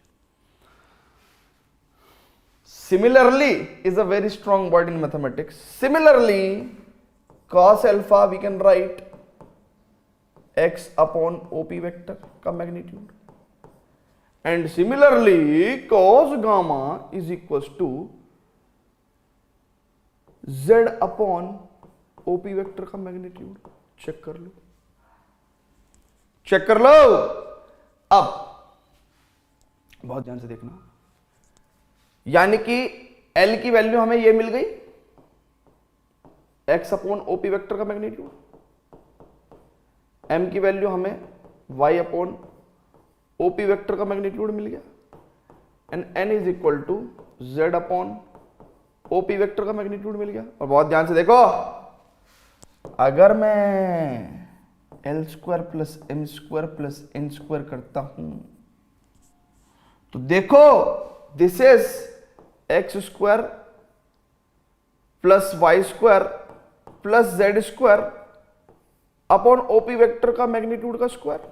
Similarly is a very strong word in mathematics. Similarly cos alpha we can write x upon OP vector का magnitude, and similarly cos gamma is equal to z upon OP vector का magnitude. Check कर लो, check कर लो। अब बहुत ध्यान से देखना, यानी कि L की वैल्यू हमें ये मिल गई, x अपॉन ओपी वेक्टर का मैग्नीट्यूड, m की वैल्यू हमें y अपॉन ओपी वेक्टर का मैग्नीट्यूड मिल गया, and n is equal to z upon OP vector का मैग्नीट्यूड मिल गया। और बहुत ध्यान से देखो, अगर मैं L square plus M square plus N square करता हूं तो देखो, this is X square plus Y square plus Z square upon OP vector का मैग्नीट्यूड का स्क्वायर।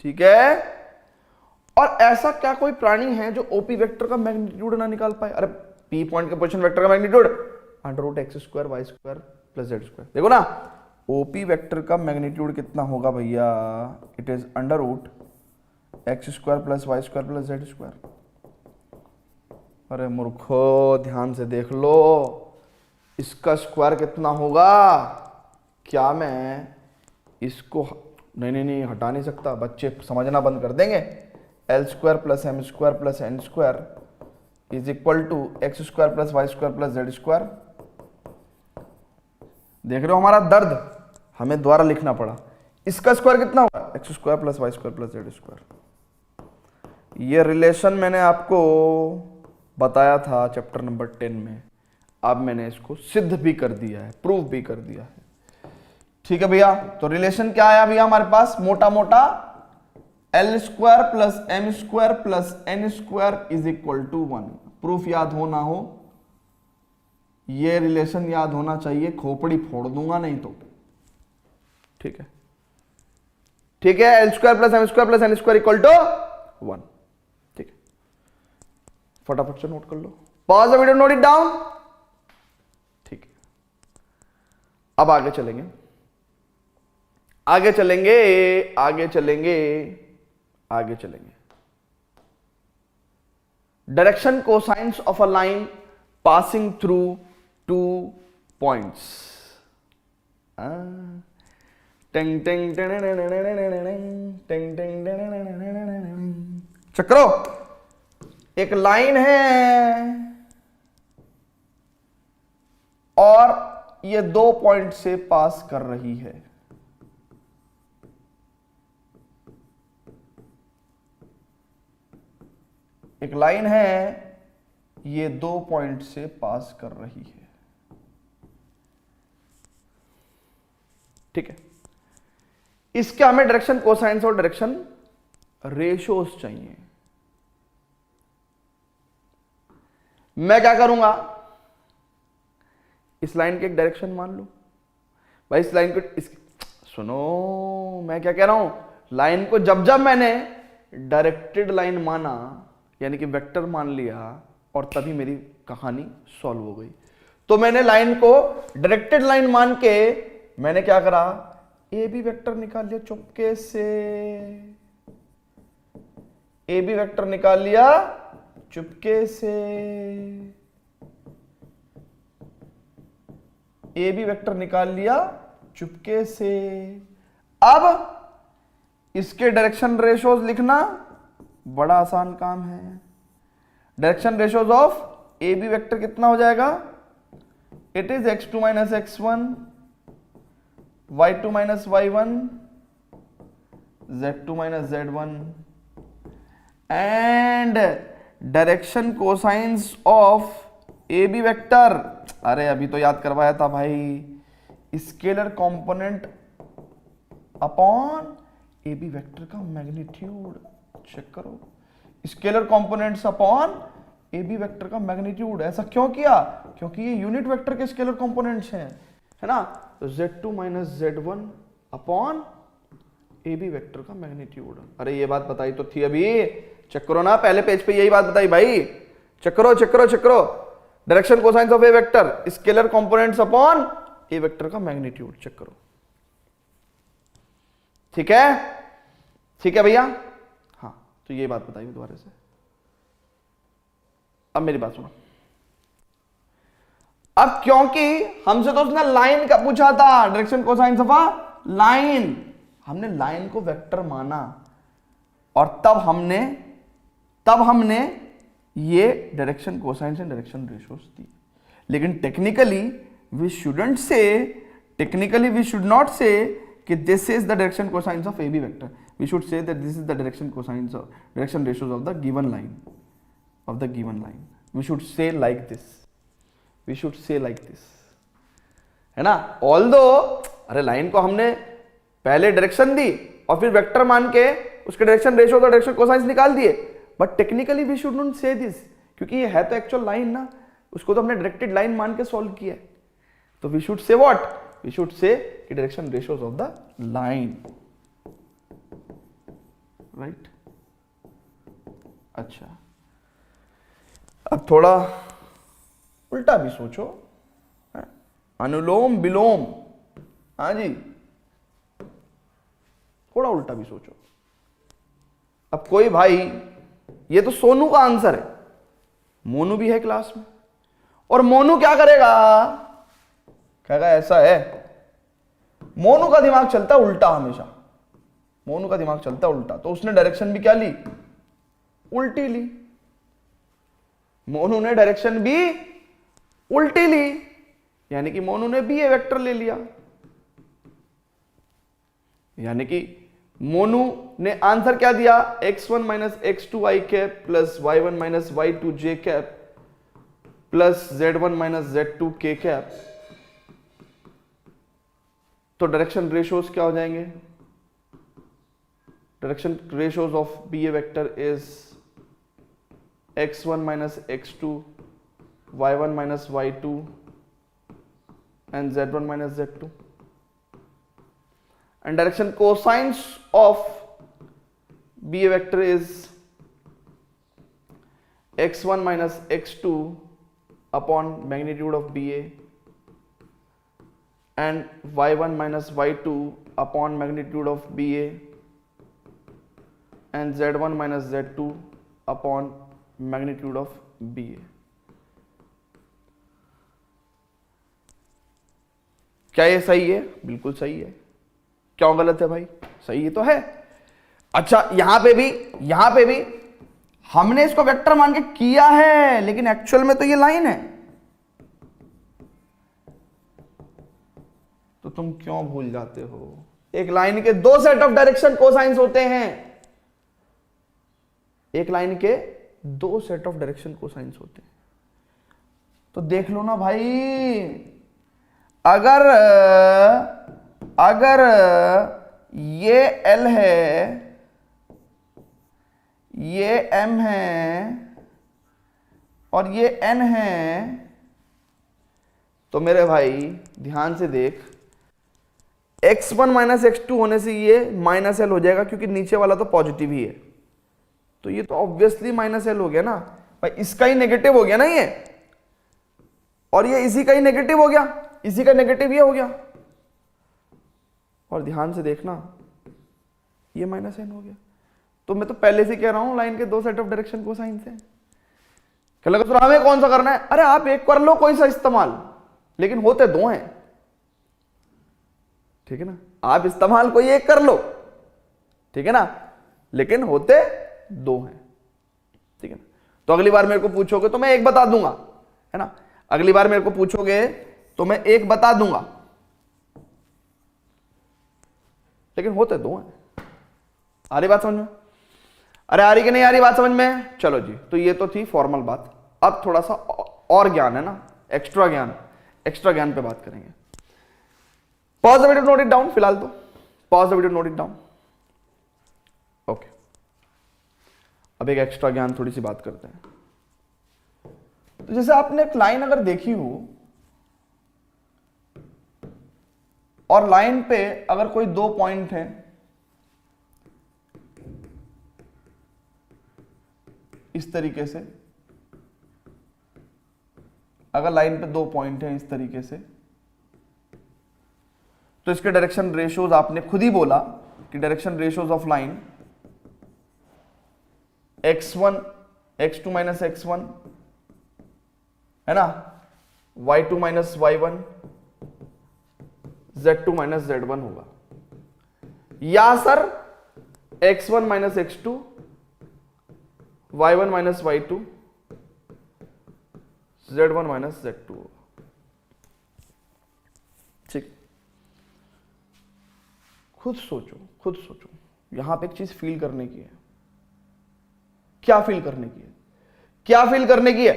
ठीक है, और ऐसा क्या कोई प्राणी है जो ओपी वेक्टर का मैग्नीट्यूड ना निकाल पाए? अरे पी पॉइंट का पोजीशन वेक्टर का magnitude under root X square Y square plus Z square. देखो ना, ओपी वेक्टर का मैग्नीट्यूड कितना होगा भैया? It is under root X square plus Y square plus Z square. अरे मूर्खो, ध्यान से देख लो, इसका स्क्वायर कितना होगा? क्या मैं इसको नहीं हटा नहीं सकता? बच्चे समझना बंद कर देंगे। L square plus M square plus N square is equal to X square plus Y square plus Z square. देख रहे हो हमारा दर्द? हमें द्वारा लिखना पड़ा। इसका स्क्वायर कितना होगा? X square plus Y square plus Z square. ये रिलेशन मैंने आपको बताया था चैप्टर नंबर 10 में। अब मैंने इसको सिद्ध भी कर दिया है, प्रूव भी कर दिया है। ठीक है भैया, तो रिलेशन क्या आया भैया हमारे पास? मोटा मोटा L square plus M square plus N square is equal to 1। Proof याद हो ना हो, ये रिलेशन याद होना चाहिए, खोपड़ी फोड़ दूंगा नहीं तो। ठीक है, ठीक है, L square plus M square plus N square equal to 1। ठीक है, फटाफट से नोट कर लो, pause the video, note it down. ठीक है, अब आगे चलेंगे, आगे चलेंगे, आगे चलेंगे, आगे चलेंगे। Direction cosines of a line passing through two points. टिंग टिंग चक्रो, एक लाइन है और ये 2 पॉइंट से पास कर रही है। एक लाइन है, ये 2 पॉइंट से पास कर रही है। ठीक है, इसके हमें डायरेक्शन कोसाइंस और डायरेक्शन रेशियोज चाहिए। मैं क्या करूंगा? इस लाइन के एक डायरेक्शन मान लो भाई, इस लाइन को सुनो, मैं क्या कह रहा हूं, लाइन को जब जब मैंने डायरेक्टेड लाइन माना, यानी कि वेक्टर मान लिया, और तभी मेरी कहानी सॉल्व हो गई। तो मैंने लाइन को डायरेक्टेड लाइन मान के मैंने क्या करा? ए बी वेक्टर निकाल लिया चुपके से। ए बी वेक्टर निकाल लिया चुपके से। ए बी वेक्टर निकाल लिया चुपके से। अब इसके डायरेक्शन रेशियोज लिखना बड़ा आसान काम है। Direction ratios of A B vector कितना हो जाएगा? It is x2 minus x1, y2 minus y1, z2 minus z1, and direction cosines of A B vector, अरे अभी तो याद करवाया था भाई, scalar component upon A B vector का मैग्नीट्यूड। चेक करो, scalar components upon A B vector का मैग्नीट्यूड। ऐसा क्यों किया? क्योंकि ये यूनिट वेक्टर के स्केलर कंपोनेंट्स हैं, है ना। तो z2 minus z1 upon A B vector का मैग्नीट्यूड। अरे ये बात बताई तो थी अभी, चेक करो ना, पहले पेज पे यही बात बताई भाई। चेक करो, चेक करो, चेक करो, direction cosines of a vector, scalar components upon A vector का मैग्नीट्यूड। चेक करो, ठीक है, ठीक है भैया। हाँ, तो ये बात बताई दोबारा से। अब मेरी बात सुनो। अब क्योंकि हमसे तो उसने लाइन का पूछा था, direction cosines of a line, हमने लाइन को वेक्टर माना और तब हमने ये direction cosines and direction ratios दी। लेकिन technically we should not say कि this is the direction cosines of A B vector, we should say that this is the direction cosines of direction ratios of the given line, we should say like this, है ना। Although अरे line को हमने पहले direction दी और फिर vector मान के उसके डायरेक्शन रेशियो और डायरेक्शन कोसाइंस निकाल दिए, but technically we should not say this, क्योंकि ये है तो एक्चुअल लाइन ना, उसको तो हमने डायरेक्टेड लाइन मान के सॉल्व किया है। तो we should say what, we should say direction ratios of the line, right. अच्छा, अब थोड़ा उल्टा भी सोचो, अनुलोम विलोम, हाँ जी, थोड़ा उल्टा भी सोचो। अब कोई भाई, ये तो सोनू का आंसर है, मोनू भी है क्लास में, और मोनू क्या करेगा, कहेगा ऐसा है। मोनू का दिमाग चलता है उल्टा, हमेशा मोनू का दिमाग चलता है उल्टा, तो उसने डायरेक्शन भी क्या ली, उल्टी ली। मोनू ने डायरेक्शन भी उल्टी ली, यानी कि मोनू ने भी ये वेक्टर ले लिया, यानी कि मोनू ने आंसर क्या दिया, x1 minus x2 i cap plus y1 minus y2 j cap plus z1 minus z2 k cap. तो डायरेक्शन रेशियोज क्या हो जाएंगे, direction ratios of B A vector is x1 minus x2 y1 minus y2 and z1 minus z2, and direction cosines of B a vector is x1 minus x2 upon magnitude of B a and y1 minus y2 upon magnitude of B a and z1 minus z2 upon magnitude of B a। क्या ये सही है, बिल्कुल सही है, क्यों गलत है भाई, सही है तो है। अच्छा, यहां पे भी हमने इसको वेक्टर मान के किया है, लेकिन एक्चुअल में तो ये लाइन है, तो तुम क्यों भूल जाते हो, एक लाइन के दो सेट ऑफ डायरेक्शन कोसाइंस होते हैं, एक लाइन के दो सेट ऑफ डायरेक्शन कोसाइंस होते हैं। तो देख लो ना भाई, अगर ये L है, ये M है और ये N है, तो मेरे भाई ध्यान से देख, x1 माइनस x2 होने से ये माइनस L हो जाएगा, क्योंकि नीचे वाला तो पॉजिटिव ही है, तो ये तो ऑब्वियसली माइनस L हो गया ना भाई, इसका ही नेगेटिव हो गया ना ये, और ये इसी का ही नेगेटिव हो गया, इसी का नेगेटिव ये हो गया, और ध्यान से देखना ये माइनस n हो गया। तो मैं तो पहले से कह रहा हूं लाइन के दो सेट ऑफ डायरेक्शन कोसाइन है। क्या लगा तो हमें कौन सा करना है, अरे आप एक कर लो कोई सा इस्तेमाल, लेकिन होते दो हैं, ठीक है ना, आप इस्तेमाल कोई एक कर लो, ठीक है ना, लेकिन होते दो हैं, ठीक है ना। तो अगली बार मेरे को पूछोगे तो मैं एक बता दूंगा, है ना, अगली बार मेरे को पूछोगे तो मैं एक बता दूंगा, लेकिन होते दो हैं। आ रही बात समझ में, अरे आ रही कि नहीं आ रही बात समझ में, चलो जी। तो ये तो थी फॉर्मल बात, अब थोड़ा सा और ज्ञान है ना, एक्स्ट्रा ज्ञान पे बात करेंगे। Pause the video, note it down, फिलहाल तो pause the video, note it down, okay. अब एक एक्स्ट्रा ज्ञान थोड़ी सी बात करते हैं। तो जैसे आपने एक लाइन अगर देखी हो और लाइन पे अगर कोई दो पॉइंट है, इस तरीके से, अगर लाइन पे दो पॉइंट हैं इस तरीके से, तो इसके डायरेक्शन रेशियोज आपने खुद ही बोला कि direction ratios of line x1 x2 minus x1 है ना, y2 minus y1 z2 minus z1 होगा। या sir x1 minus x2, y1 minus y2, z1 minus z2। ठीक, खुद सोचो यहां पे एक चीज फील करने की है। क्या फील करने की है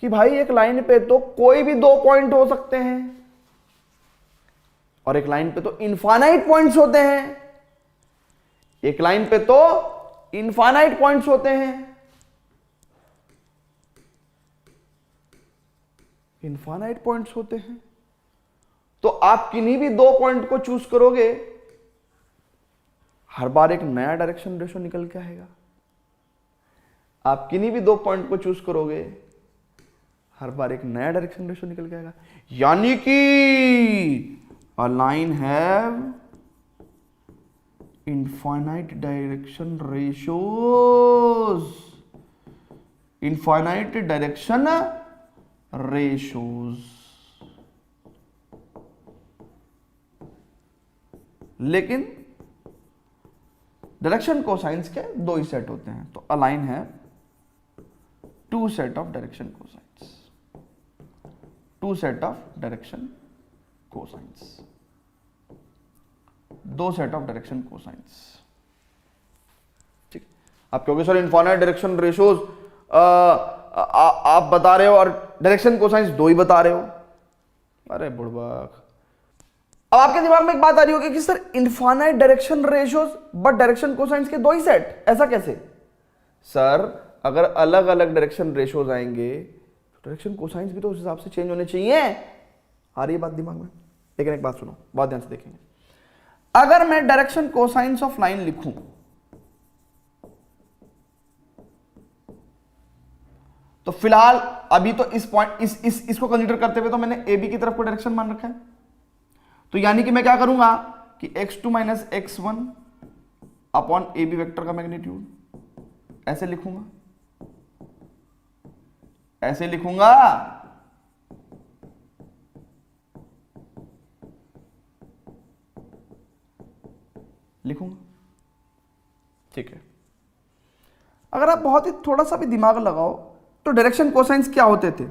कि भाई एक लाइन पे तो कोई भी 2 पॉइंट हो सकते हैं और एक लाइन पे तो इनफाइनाइट पॉइंट्स होते हैं। एक लाइन पे तो इनफाइनाइट पॉइंट्स होते हैं। इनफाइनाइट पॉइंट्स होते हैं तो आप किन्हीं भी 2 पॉइंट को चूज करोगे, हर बार एक नया डायरेक्शन रेशो निकल के आएगा। आप किन्हीं भी 2 पॉइंट को चूज करोगे, हर बार एक नया डायरेक्शन रेशो निकल के आएगा। यानी कि अ line have infinite direction ratios, infinite direction ratios. लेकिन डायरेक्शन कोसाइंस के 2 ही सेट होते हैं। तो अ लाइन है 2 set of direction cosines, 2 set of direction cosines, 2 set of direction cosines. ठीक, आप कहोगे सर इनफाइनाइट डायरेक्शन रेशोज आप बता रहे हो और डायरेक्शन कोसाइंस 2 ही बता रहे हो। अरे बुड़बक, अब आपके दिमाग में एक बात आ रही होगी कि sir infinite direction ratios but direction cosines के 2 ही सेट, ऐसा कैसे? सर अगर अलग अलग डायरेक्शन रेशोज आएंगे तो डायरेक्शन कोसाइंस भी तो उस हिसाब से चेंज होने चाहिए। आ रही है बात दिमाग में? लेकिन एक बात सुनो, बहुत ध्यान से देखेंगे। अगर मैं डायरेक्शन कोसाइंस ऑफ लाइन लिखूं तो फिलहाल अभी तो इस पॉइंट इसको कंसीडर करते हुए तो मैंने ए बी की तरफ को डायरेक्शन मान रखा है। तो यानी कि मैं क्या करूंगा कि x2 minus x1 upon A B vector का मैग्नीट्यूड ऐसे लिखूंगा, ऐसे लिखूंगा। ठीक है। अगर आप बहुत ही थोड़ा सा भी दिमाग लगाओ तो डायरेक्शन कोसाइंस क्या होते थे?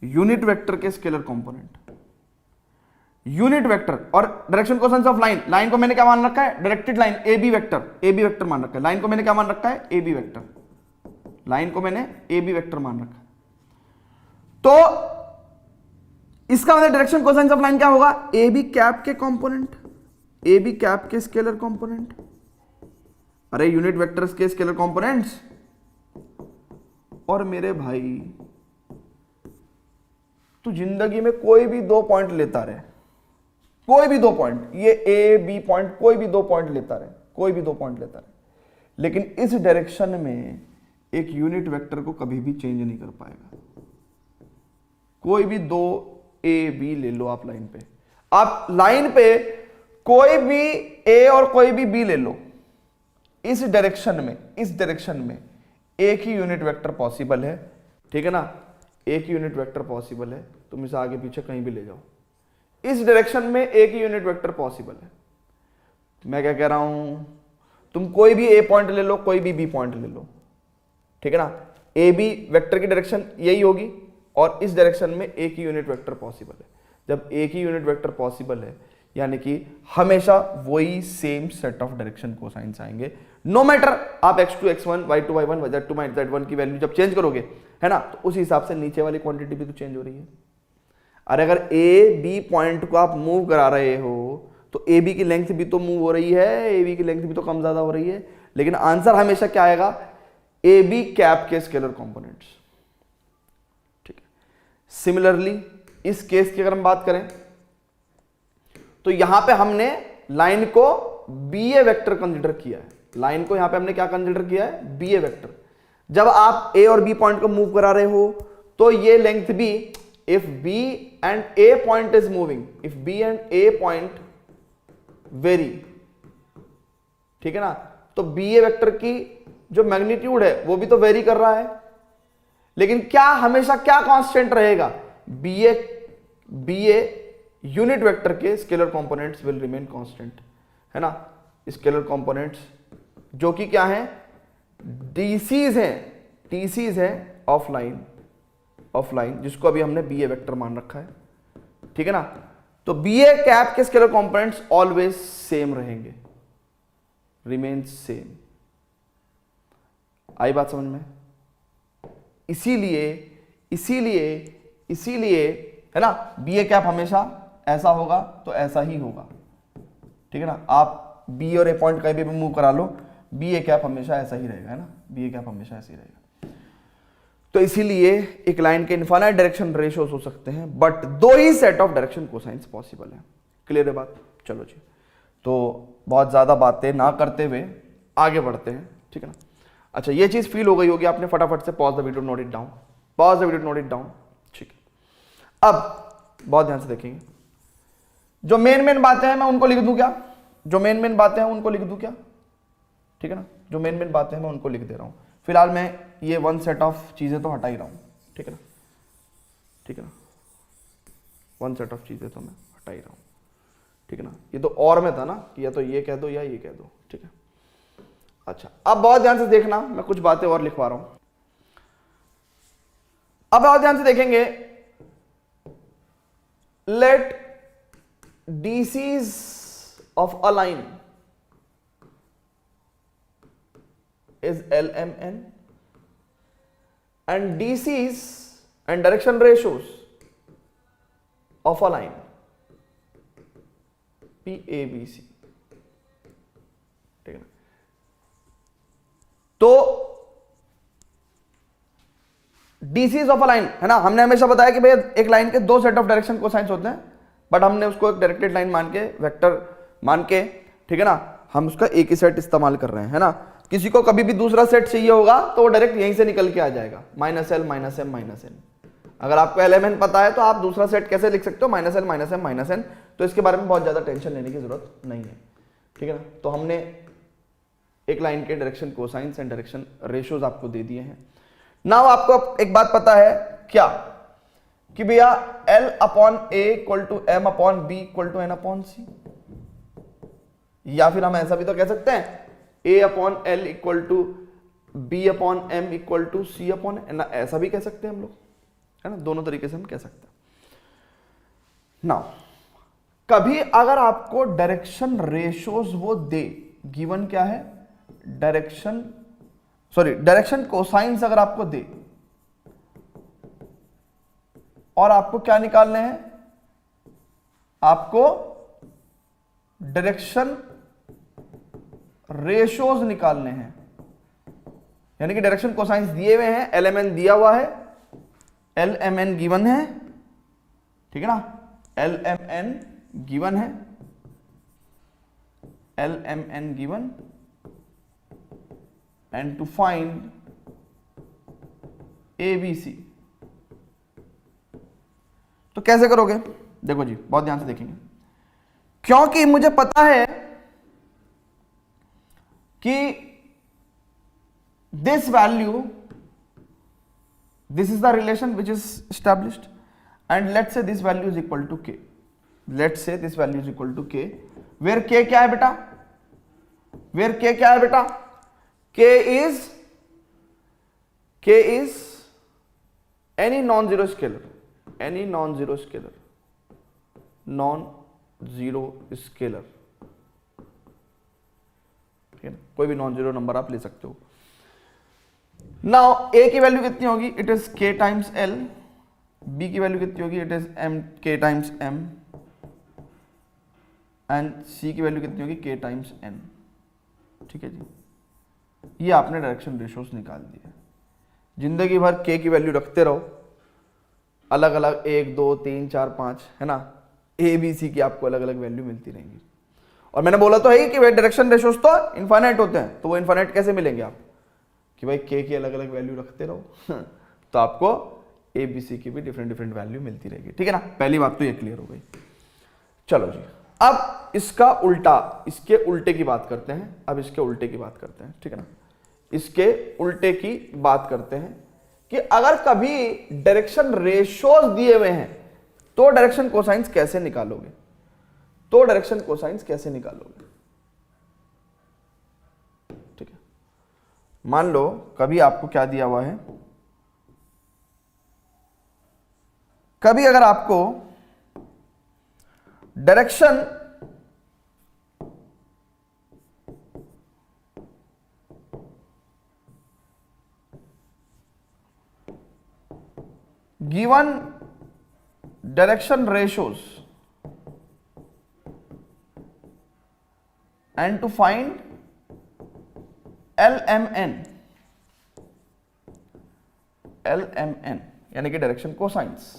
यूनिट वेक्टर के स्केलर कंपोनेंट, यूनिट वेक्टर। और direction cosines of line, line को मैंने क्या मान रखा है? Directed line, A B vector मान रखा है। लाइन को मैंने क्या मान रखा है? A B vector. लाइन को मैंने ए बी वेक्टर मान रखा है। तो इसका मतलब डायरेक्शन कोसाइंस ऑफ लाइन क्या होगा? ए बी कैप के कंपोनेंट, ए बी कैप के स्केलर कंपोनेंट। अरे यूनिट वेक्टर्स के स्केलर कंपोनेंट्स। और मेरे भाई तू जिंदगी में कोई भी 2 पॉइंट लेता रहे, कोई भी 2 पॉइंट, ये ए बी पॉइंट, कोई भी 2 पॉइंट लेता रहे, कोई भी 2 पॉइंट लेता रहे, लेकिन इस डायरेक्शन में एक यूनिट वेक्टर को कभी भी चेंज नहीं कर पाएगा। कोई भी 2 ए बी ले लो आप लाइन पे, आप लाइन पे कोई भी ए और कोई भी बी ले लो, इस डायरेक्शन में एक ही यूनिट वेक्टर पॉसिबल है। ठीक है ना? एक ही यूनिट वेक्टर पॉसिबल है, तुम इसे आगे पीछे कहीं भी ले जाओ, इस डायरेक्शन में एक ही यूनिट वेक्टर पॉसिबल है। मैं क्या कह रहा हूं, तुम कोई भी ए पॉइंट ले लो, कोई भी बी पॉइंट ले लो, ठीक है ना? ए बी वेक्टर की डायरेक्शन यही होगी और इस डायरेक्शन में एक ही यूनिट वेक्टर पॉसिबल है। जब एक ही यूनिट वेक्टर पॉसिबल है यानी कि हमेशा वही same set of direction cosines आएंगे, नो मैटर आप x2 x1 y2 y1 z2 z1 की वैल्यू जब चेंज करोगे, है ना, तो उस हिसाब से नीचे वाली क्वांटिटी भी तो चेंज हो रही है। अरे अगर ए बी पॉइंट को आप मूव करा रहे हो तो ए बी की लेंथ भी तो मूव हो रही है, ए बी की लेंथ भी तो कम ज्यादा हो रही है, लेकिन आंसर हमेशा क्या आएगा? ए बी कैप के स्केलर कंपोनेंट्स। ठीक है। सिमिलरली इस केस की अगर हम बात करें तो यहां पे हमने लाइन को बी ए वेक्टर कंसिडर किया है। लाइन को यहां पे हमने क्या कंसिडर किया है? B A vector. जब आप ए और बी पॉइंट को मूव करा रहे हो तो ये लेंथ भी, if B and A point is moving, if B and A point very, ठीक है ना, तो बी ए वेक्टर की जो मैग्नीट्यूड है वो भी तो वेरी कर रहा है। लेकिन क्या हमेशा क्या कांस्टेंट रहेगा? बी ए यूनिट वेक्टर के scalar components will remain constant, है ना। स्केलर कंपोनेंट्स जो कि क्या है, डीसीज है ऑफलाइन, जिसको अभी हमने बी ए वेक्टर मान रखा है, ठीक है ना। तो बी ए कैप के स्केलर कंपोनेंट्स ऑलवेज सेम रहेंगे, रिमेन सेम। आई बात समझ में? इसीलिए है ना, बी ए कैप हमेशा ऐसा होगा तो ऐसा ही होगा, ठीक है ना। आप बी और ए पॉइंट कहीं भी मूव करा लो, बी ए कैप हमेशा ऐसा ही रहेगा, है ना, बी ए कैप हमेशा ऐसा ही रहेगा। तो इसीलिए एक लाइन के इनफाइनाइट डायरेक्शन रेशियोज हो सकते हैं, but 2 he set of direction cosines possible है। क्लियर है बात? चलो जी, तो बहुत ज्यादा बातें ना करते हुए आगे बढ़ते हैं, ठीक है ना। अच्छा, ये चीज फील हो गई होगी आपने, फटाफट से pause the video, note it down, ठीक है। अब बहुत ध्यान से देखेंगे, जो मेन बातें हैं मैं उनको लिख दूं क्या, ठीक है ना, जो मेन बातें हैं मैं उनको लिख दे रहा हूं। फिलहाल मैं ये 1 सेट ऑफ चीजें तो हटा ही रहा हूं, ठीक है ना, 1 सेट ऑफ चीजें तो मैं हटा ही रहा हूं, ठीक है ना। ये तो और में था ना, या तो ये कह दो या ये कह दो, ठीक है। अच्छा, अब बहुत ध्यान से देखना, मैं कुछ बातें और लिखवा रहा हूं। अब बहुत ध्यान से देखेंगे, late DCs of a line is LMN and DCs and direction ratios of a line PABC, ठीक है ना। तो DCs ऑफ अ लाइन, है ना, हमने हमेशा बताया कि भैया एक लाइन के 2 सेट ऑफ डायरेक्शन कोसाइंस होते हैं, बट हमने उसको एक डायरेक्टेड लाइन मान के, वेक्टर मान के, ठीक है ना, हम उसका एक ही सेट इस्तेमाल कर रहे हैं, है ना। किसी को कभी भी दूसरा सेट चाहिए होगा तो वो डायरेक्ट यहीं से निकल के आ जाएगा, -L -M -N। अगर आपको LMN पता है तो आप दूसरा सेट कैसे लिख सकते हो, -L -M -N। तो इसके बारे में बहुत ज्यादा टेंशन लेने की जरूरत नहीं है, ठीक है ना। तो हमने एक लाइन के direction cosines and direction ratios आपको दे दिए हैं। नाउ आपको एक बात पता है क्या, कि भैया L/A = M/B = N/C, या फिर हम ऐसा भी तो कह सकते हैं A/L = B/M = C/N, ऐसा भी कह सकते हैं हम लोग, है ना। दोनों तरीके से हम कह सकते हैं। नाउ कभी अगर आपको डायरेक्शन रेशियोज वो दे, गिवन क्या है, डायरेक्शन कोसाइंस अगर आपको दे और आपको क्या निकालने हैं, आपको डायरेक्शन रेशियोज निकालने हैं, यानी कि डायरेक्शन कोसाइंस दिए हुए हैं, LMN दिया हुआ है, LMN गिवन है, ठीक है ना, LMN गिवन है, LMN given, and to find ABC। तो कैसे करोगे, देखो जी, बहुत ध्यान से देखेंगे, क्योंकि मुझे पता है कि this value, this is the relation which is established, and let's say this value is equal to K, let's say this value is equal to K, where K क्या है बेटा, K is any non-zero scalar, ठीक है ना, कोई भी non zero number आप ले सकते हो। नाउ A की वैल्यू कितनी होगी, it is K times L, B की वैल्यू कितनी होगी, it is K times M, and C की वैल्यू कितनी होगी, K टाइम्स N, ठीक है जी। ये आपने डायरेक्शन रेशियोज निकाल दिए। जिंदगी भर K की वैल्यू रखते रहो, अलग अलग 1 2 3 4 5, है ना, ABC की आपको अलग अलग वैल्यू मिलती रहेंगी। और मैंने बोला तो है कि भाई डायरेक्शन रेशियोज तो इनफाइनाइट होते हैं, तो वो इनफाइनाइट कैसे मिलेंगे आप, कि भाई K की अलग अलग वैल्यू रखते रहो तो आपको ABC की भी डिफरेंट वैल्यू मिलती रहेगी, ठीक है ना। पहली बात तो ये क्लियर हो गई। चलो जी, अब इसका उल्टा, इसके उल्टे की बात करते हैं, ठीक है ना। इसके उल्टे की बात करते हैं कि अगर कभी डायरेक्शन रेशियोज दिए हुए हैं तो डायरेक्शन कोसाइंस कैसे निकालोगे? तो डायरेक्शन कोसाइंस कैसे निकालोगे? ठीक है, मान लो कभी आपको क्या दिया हुआ है, कभी अगर आपको direction given direction ratios and to find LMN यानी कि डायरेक्शन कोसाइंस,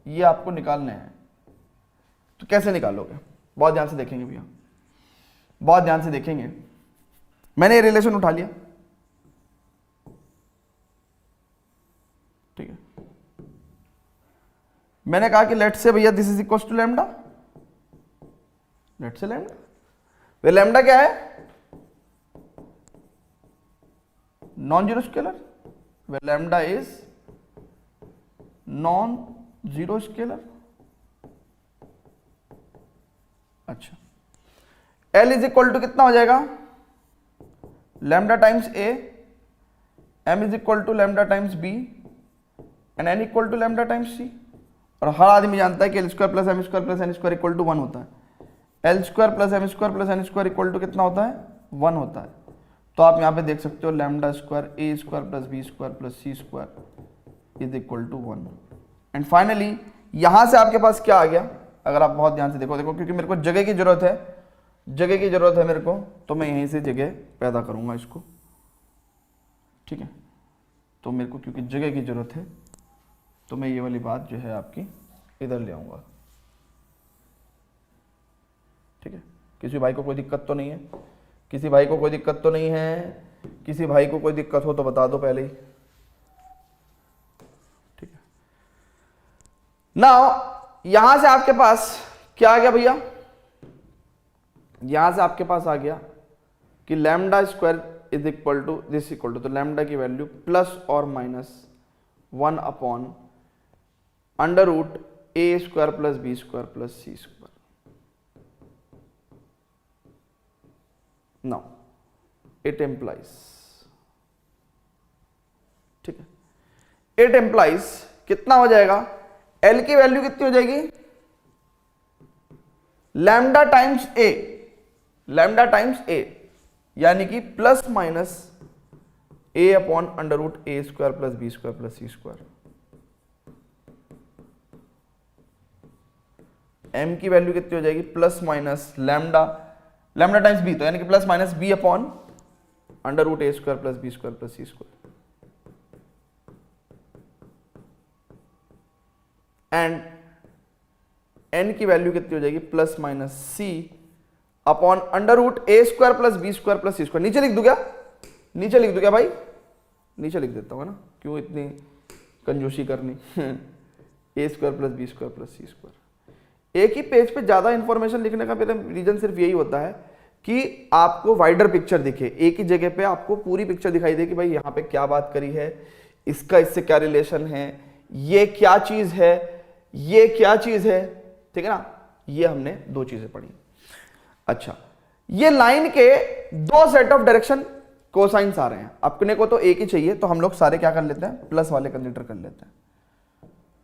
ये आपको निकालने हैं। तो कैसे निकालोगे? बहुत ध्यान से देखेंगे भैया, बहुत ध्यान से देखेंगे। मैंने ये रिलेशन उठा लिया, ठीक है। मैंने कहा कि लेट से भैया this is equal to lambda, let say lambda, where lambda क्या है? Non zero scalar, where lambda is non zero scalar. अच्छा, L इज इक्वल टू कितना हो जाएगा? Lambda times A, M is equal to lambda times B and N equal to lambda times C। और हर आदमी जानता है कि L square plus M square plus N square equal to 1 होता है। L square plus M square plus N square equal to कितना होता है? 1 होता है। तो आप यहां पे देख सकते हो lambda square A square plus B square plus C square is equal to 1। And finally यहां से आपके पास क्या आ गया? अगर आप बहुत ध्यान से देखो क्योंकि मेरे को जगह की जरूरत है, जगह की जरूरत है मेरे को, तो मैं यहीं से जगह पैदा करूंगा इसको, ठीक है। तो मेरे को क्योंकि जगह की जरूरत है तो मैं ये वाली बात जो है आपकी इधर ले आऊंगा, ठीक है। किसी भाई को कोई दिक्कत तो नहीं है? किसी भाई को कोई दिक्कत तो नहीं है? किसी भाई को कोई दिक्कत हो तो बता दो पहले ही, ठीक है। नाउ यहां से आपके पास क्या आ गया भैया? यहां से आपके पास आ गया कि lambda square is equal to this equal to, तो लैम्डा की वैल्यू प्लस और minus 1 upon under root A square plus B square plus C square. Now it implies, ठीक है, इट एम्प्लाइज कितना हो जाएगा? L की वैल्यू कितनी हो जाएगी? Lambda times A, lambda times A यानी कि plus minus A upon under root A square plus B square plus C square. M की वैल्यू कितनी हो जाएगी? Plus minus lambda, lambda times B, तो यानी कि plus minus B upon under root A square plus B square plus C square. And N की value कितनी हो जाएगी? Plus minus C upon under root A square plus B square plus C square. नीचे लिख दूं क्या? नीचे लिख दूं क्या भाई? नीचे लिख देता हूं ना, क्यों इतनी कंजूसी करनी। A square plus B square plus C square. एक ही पेज पे ज्यादा इंफॉर्मेशन लिखने का मेरा रीजन सिर्फ यही होता है कि आपको वाइडर पिक्चर दिखे, एक ही जगह पे आपको पूरी पिक्चर दिखाई दे कि भाई यहाँ पे क्या बात करी है, इसका इससे क्या रिलेशन है, ये क्या चीज है, ये क्या चीज है, ठीक है ना। ये हमने दो चीजें पढ़ी। अच्छा, ये लाइन के दो सेट ऑफ डायरेक्शन कोसाइंस आ रहे हैं, अपने को तो एक ही चाहिए, तो हम लोग सारे क्या कर लेते हैं? प्लस वाले कंसीडर कर लेते हैं,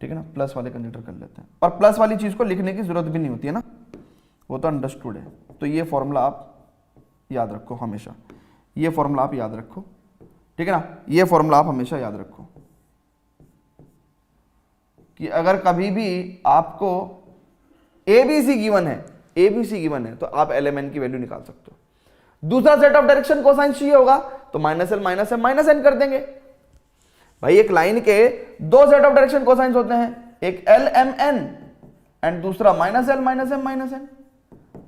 ठीक है ना, प्लस वाले कंसीडर कर लेते हैं। और प्लस वाली चीज को लिखने की जरूरत भी नहीं होती है ना, वो तो अंडरस्टूड है। तो ये फॉर्मूला आप याद रखो हमेशा, ये फॉर्मूला आप याद रखो, ठीक है ना, ये फॉर्मूला आप हमेशा याद रखो कि अगर कभी भी आपको ABC गिवन है, ABC गिवन है, तो आप LMN की वैल्यू निकाल सकते हो। दूसरा सेट ऑफ डायरेक्शन कोसाइन चाहिए होगा तो minus L minus M minus N कर देंगे। भाई एक लाइन के दो सेट ऑफ डायरेक्शन कोसाइंस होते हैं, एक LMN एंड दूसरा minus L minus M minus N.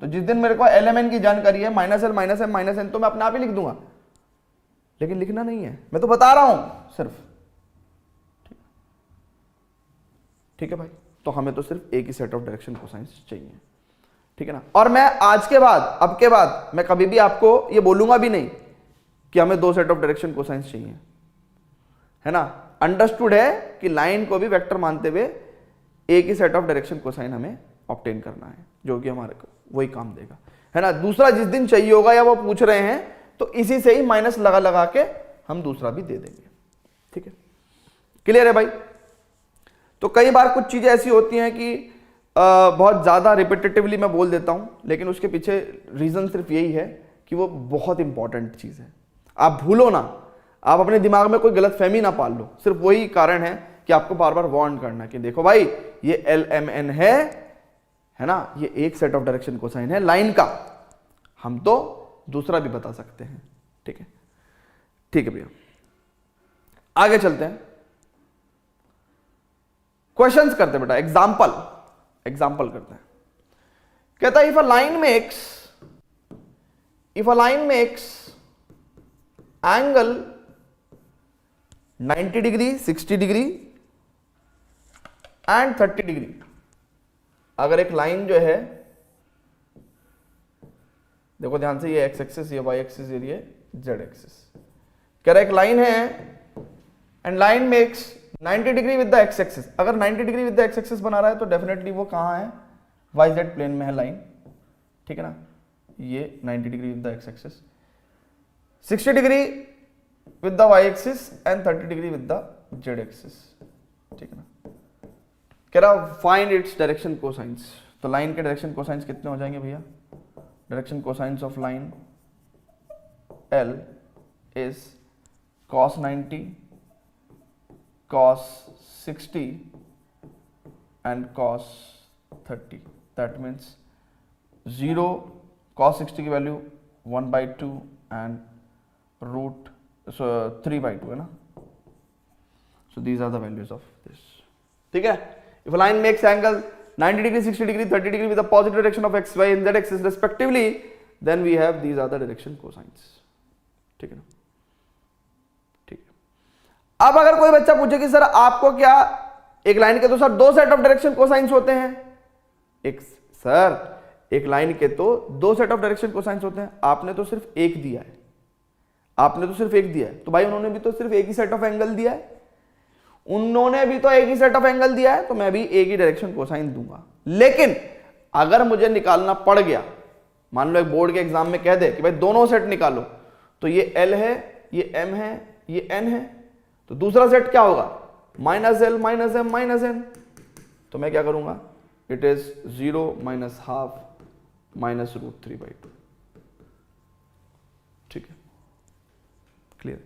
तो जिस दिन मेरे को LMN की जानकारी है, minus L minus M minus N, तो मैं अपने आप ही लिख दूंगा, लेकिन लिखना नहीं है, मैं तो बता रहा हूं सिर्फ, ठीक है भाई। तो हमें तो सिर्फ एक ही सेट ऑफ डायरेक्शन कोसाइंस चाहिए, ठीक है ना। और मैं आज के बाद, अब के बाद मैं कभी भी आपको ये बोलूंगा भी नहीं कि हमें दो सेट ऑफ डायरेक्शन कोसाइंस चाहिए, है ना। अंडरस्टूड है कि लाइन को भी वेक्टर मानते हुए एक ही सेट ऑफ डायरेक्शन कोसाइन हमें ऑब्टेन करना है, जो कि हमारे को वही काम देगा, है ना। दूसरा जिस दिन चाहिए होगा या वो पूछ रहे हैं तो इसी से ही माइनस लगा लगा के हम दूसरा भी दे देंगे, ठीक है। क्लियर है भाई। तो कई बार कुछ चीजें ऐसी होती हैं कि बहुत ज्यादा रिपीटेटिवली मैं बोल देता हूं, लेकिन उसके पीछे रीजन सिर्फ यही है कि वो बहुत इंपॉर्टेंट चीज है। आप भूलो ना, आप अपने दिमाग में कोई गलत फहमी ना पाल लो, सिर्फ वही कारण है कि आपको बार बार वार्न करना कि देखो भाई ये LMN है ना, ये एक सेट ऑफ डायरेक्शन कोसाइन है लाइन का, हम तो दूसरा भी बता सकते हैं, ठीक है। ठीक है भैया, आगे चलते हैं, क्वेश्चंस करते हैं बेटा, एग्जाम्पल करते हैं। कहता है if a line makes angle 90 degree, 60 degree and 30 degree. अगर एक लाइन जो है, देखो ध्यान से, ये एक्स एक्सिस, ये वाई एक्सिस, ये जेड एक्सिस, कह रहा है एक लाइन है and line makes 90 degree with the X axis. अगर 90 degree with the X axis बना रहा है तो डेफिनेटली वो कहां है, वाई जेड प्लेन में है लाइन, ठीक है ना। ये 90 degree with the X axis, 60 degree with the Y axis and 30 degree with the Z axis, ठीक है ना। कह रहा फाइंड इट्स डायरेक्शन कोसाइंस। तो लाइन के डायरेक्शन कोसाइंस कितने हो जाएंगे भैया, direction cosines of line L is cos 90, cos 60 and cos 30. That means 0 cos 60 की वैल्यू 1/2 and root 3/2 है ना। So these are the values of this, ठीक है। If a line makes angle 90 degree, 60 degree, 30 degree with a positive direction of x, y and z axis respectively, then we have these are the direction cosines, ठीक है ना। ठीक है। अब अगर कोई बच्चा पूछे कि सर आपको क्या एक लाइन के तो सर दो सेट ऑफ डायरेक्शन कोसाइंस होते हैं, एक लाइन के तो दो सेट ऑफ डायरेक्शन कोसाइंस होते हैं, आपने तो सिर्फ एक दिया है, तो भाई उन्होंने भी तो सिर्फ एक ही सेट ऑफ एंगल दिया है, तो मैं भी एक ही डायरेक्शन कोसाइन दूंगा। लेकिन अगर मुझे निकालना पड़ गया, मान लो एक बोर्ड के एग्जाम में कह दे कि भाई दोनों सेट निकालो, तो ये L है, ये M है, ये N है, तो दूसरा सेट क्या होगा, -L -M -N। तो मैं क्या करूंगा, इट इज 0 -½ -√3/2, ठीक है, क्लियर।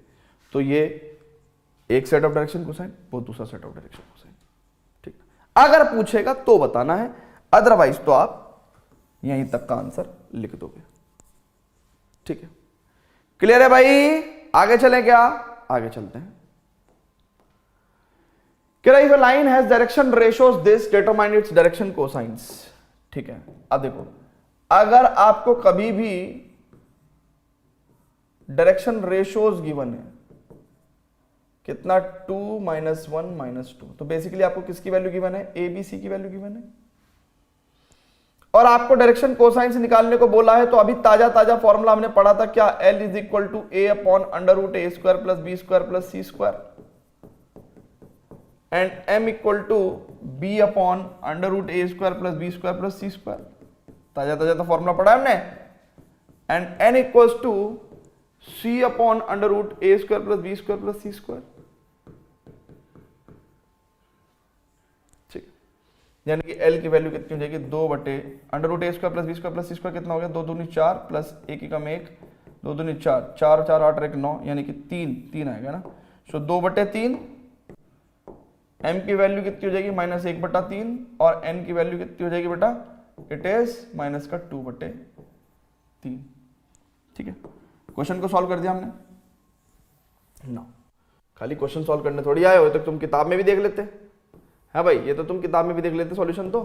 तो ये एक सेट ऑफ डायरेक्शन कोसाइन, वो दूसरा सेट ऑफ डायरेक्शन कोसाइन, ठीक। अगर पूछेगा तो बताना है, अदरवाइज तो आप यहीं तक का आंसर लिख दोगे, ठीक है। क्लियर है भाई। आगे चलें क्या, आगे चलते हैं। कह रहा है if a line has direction ratios this determine its direction cosines, ठीक है। अब देखो, अगर आपको कभी भी डायरेक्शन रेशियोज गिवन है, कितना 2 -1 -2, तो बेसिकली आपको किसकी वैल्यू गिवन है, ABC की वैल्यू गिवन है, और आपको डायरेक्शन कोसाइंस निकालने को बोला है। तो अभी ताजा फॉर्मूला हमने पढ़ा था क्या, L = A/√A² + B² + C² and M = B/√A² + B² + C²। ताजा तो फॉर्मूला पढ़ा हमने। And N = C/√A² + B² + C², यानी कि L की वैल्यू कितनी हो जाएगी, 2/√A² + B² + C² कितना हो गया, 2 दूनी 4 प्लस 1 एकम 1, 2 दूनी 4, 4 4 8 1 9, यानी कि 3 आएगा ना। सो 2/3। M की वैल्यू कितनी हो जाएगी, -1/3, और N की वैल्यू कितनी हो जाएगी बेटा, इट इज -2/3, ठीक है। क्वेश्चन को सॉल्व कर दिया हमने ना, खाली क्वेश्चन सॉल्व करने थोड़ी आए हो, तो तुम किताब में भी देख लेते हैं, है भाई, ये तो तुम किताब में भी देख लेते सॉल्यूशन। तो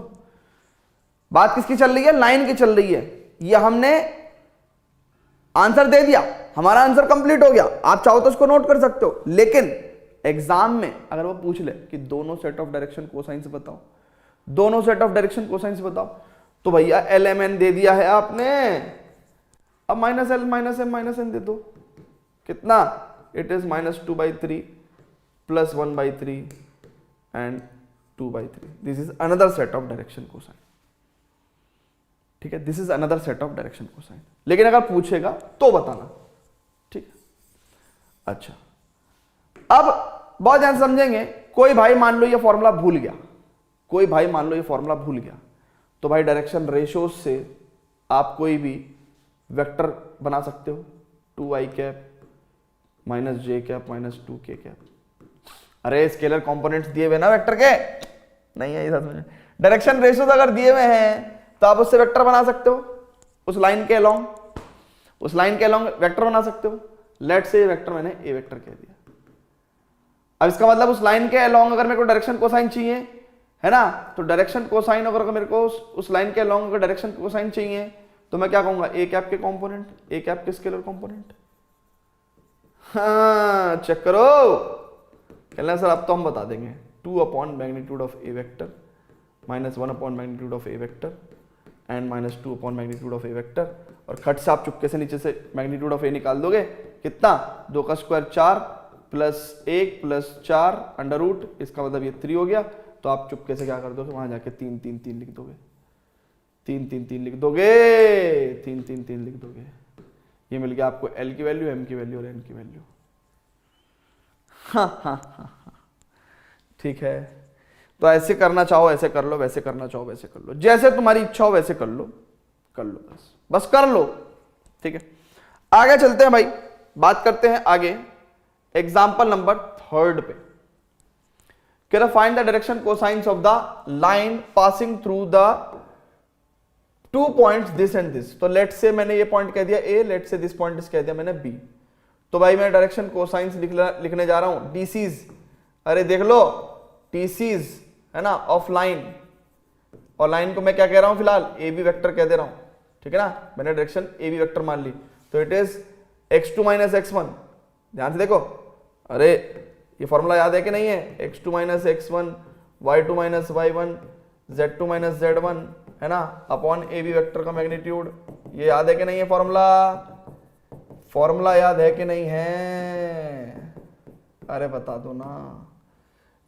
बात किसकी चल रही है, लाइन की चल रही है। ये हमने आंसर दे दिया, हमारा आंसर कंप्लीट हो गया, आप चाहो तो इसको नोट कर सकते हो। लेकिन एग्जाम में अगर वो पूछ ले कि दोनों सेट ऑफ डायरेक्शन कोसाइंस बताओ, तो भैया LMN दे दिया है आपने, अब -L -M -N दे दो, कितना, it is -2/3 + 1/3 and 2/3, this is another set of direction cosine. ठीक है, this is another set of direction cosine, लेकिन अगर पूछेगा तो बताना। ठीक है, अच्छा अब बहुत ध्यान समझेंगे। कोई भाई मान लो ये फॉर्मूला भूल गया, कोई भाई मान लो ये फॉर्मूला भूल गया, तो भाई डायरेक्शन रेशियोज से आप कोई भी वेक्टर बना सकते हो, 2i कैप माइनस जे कैप माइनस 2k कैप। अरे स्केलर कंपोनेंट्स दिए हुए ना वेक्टर के, नहीं है ये डायरेक्शन रेशियोज अगर दिए हुए हैं तो आप उससे वेक्टर बना सकते हो, उस लाइन के अलोंग, उस लाइन के अलोंग वेक्टर बना सकते हो। लेट से वेक्टर मैंने ए वेक्टर कह दिया। अब इसका मतलब उस लाइन के अलोंग अगर मेरे को डायरेक्शन कोसाइन चाहिए है ना, तो डायरेक्शन कोसाइन अगर मेरे को उस लाइन के अलोंग अगर डायरेक्शन कोसाइन चाहिए तो मैं क्या कहूंगा, ए कैप के कंपोनेंट, ए कैप के स्केलर कंपोनेंट। हाँ चेक करो, कहना सर अब तो हम बता देंगे 2 upon magnitude of a vector minus 1 upon magnitude of a vector and minus 2 upon magnitude of a vector, और खट से आप चुपके से नीचे से मैग्नीट्यूड ऑफ ए निकाल दोगे, कितना 2 का square 4 plus 1 plus 4 under root, इसका मतलब ये 3 हो गया। तो आप चुपके से क्या कर दोगे, वहां जाके 3 3 3 लिख दोगे, 3 3 3 लिख दोगे, 3 3 3 लिख दोगे। ये मिल गया आपको एल की वैल्यू, एम की वैल्यू और एन की वैल्यू। ठीक है, तो ऐसे करना चाहो ऐसे कर लो, वैसे करना चाहो वैसे कर लो, जैसे तुम्हारी इच्छा हो वैसे कर लो, कर लो, बस कर लो। ठीक है, आगे चलते हैं भाई, बात करते हैं आगे एग्जाम्पल नंबर 3 पे। कह रहा find the direction cosines of the line passing through the 2 points this and this. तो लेट से मैंने ये पॉइंट कह दिया ए, लेट से दिस पॉइंट कह दिया मैंने बी। तो भाई मैं डायरेक्शन कोसाइंस लिखने जा रहा हूं, डीसीज, अरे देख लो टीसीज है ना ऑफ लाइन, और लाइन को मैं क्या कह रहा हूं फिलहाल, ए बी वेक्टर कह दे रहा हूं। ठीक है ना, मैंने डायरेक्शन ए बी वेक्टर मान ली, तो it is x2 minus x1। ध्यान से देखो, अरे ये फॉर्मूला याद है कि नहीं है, x2 minus x1 y2 minus y1 z2 minus z1 है ना अपॉन ए बी वेक्टर का मैग्नीट्यूड। ये याद है कि नहीं है फॉर्मूला, फॉर्मूला याद है कि नहीं है, अरे बता दो ना,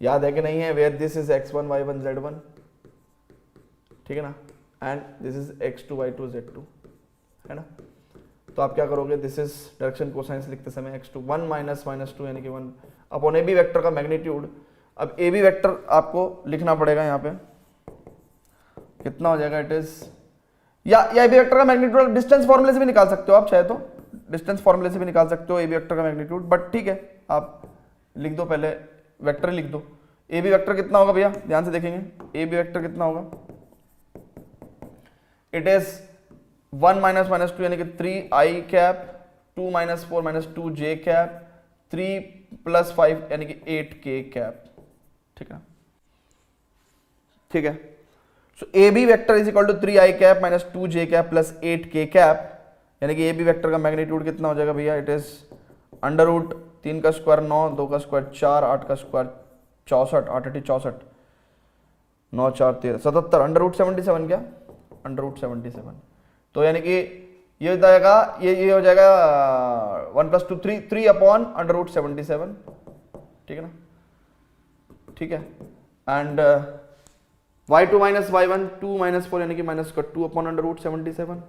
याद है कि नहीं है, where this is x1 y1 z1, ठीक है ना, and this is x2 y2 z2 है ना। तो आप क्या करोगे, दिस इज डायरेक्शन कोसाइंस लिखते समय x2 1 माइनस माइनस 2 यानी कि 1 अपॉन ए बी वेक्टर का मैग्नीट्यूड। अब ए बी वेक्टर आपको लिखना पड़ेगा यहाँ पे, कितना हो जाएगा, इट इज या ए बी वेक्टर का मैग्नीट्यूड डिस्टेंस फॉर्मूले से भी निकाल सकते हो आप, चाहे तो डिस्टेंस फॉर्मूले से भी निकाल सकते हो ए बी वेक्टर का मैग्नीट्यूड, बट ठीक है आप लिख दो, पहले वेक्टर लिख दो। ए बी वेक्टर कितना होगा भैया, ध्यान से देखेंगे, ए बी वेक्टर कितना होगा, इट इज 1 माइनस माइनस 2 यानी कि 3i cap, 2 minus 4 minus 2j cap, 3 plus 5 यानी कि 8k कैप। ठीक है, ठीक है, so A B vector is equal to 3i cap minus 2j cap plus 8k cap, यानी कि ए बी वेक्टर का मैग्नीट्यूड कितना हो जाएगा भैया, इट इज अंडर रूट 3 का स्क्वायर 9, 2 का स्क्वायर 4, 8 का स्क्वायर 64, 8 8 64, 9 4 13 77, अंडर रूट 77, क्या अंडर रूट 77। तो यानी कि ये हो जाएगा, ये हो जाएगा 1 प्लस 2 3 अपॉन अंडर रूट 77। ठीक है ना, ठीक है, and y2 minus y1 2 minus 4 यानी कि माइनस का 2 अपॉन अंडर रूट 77,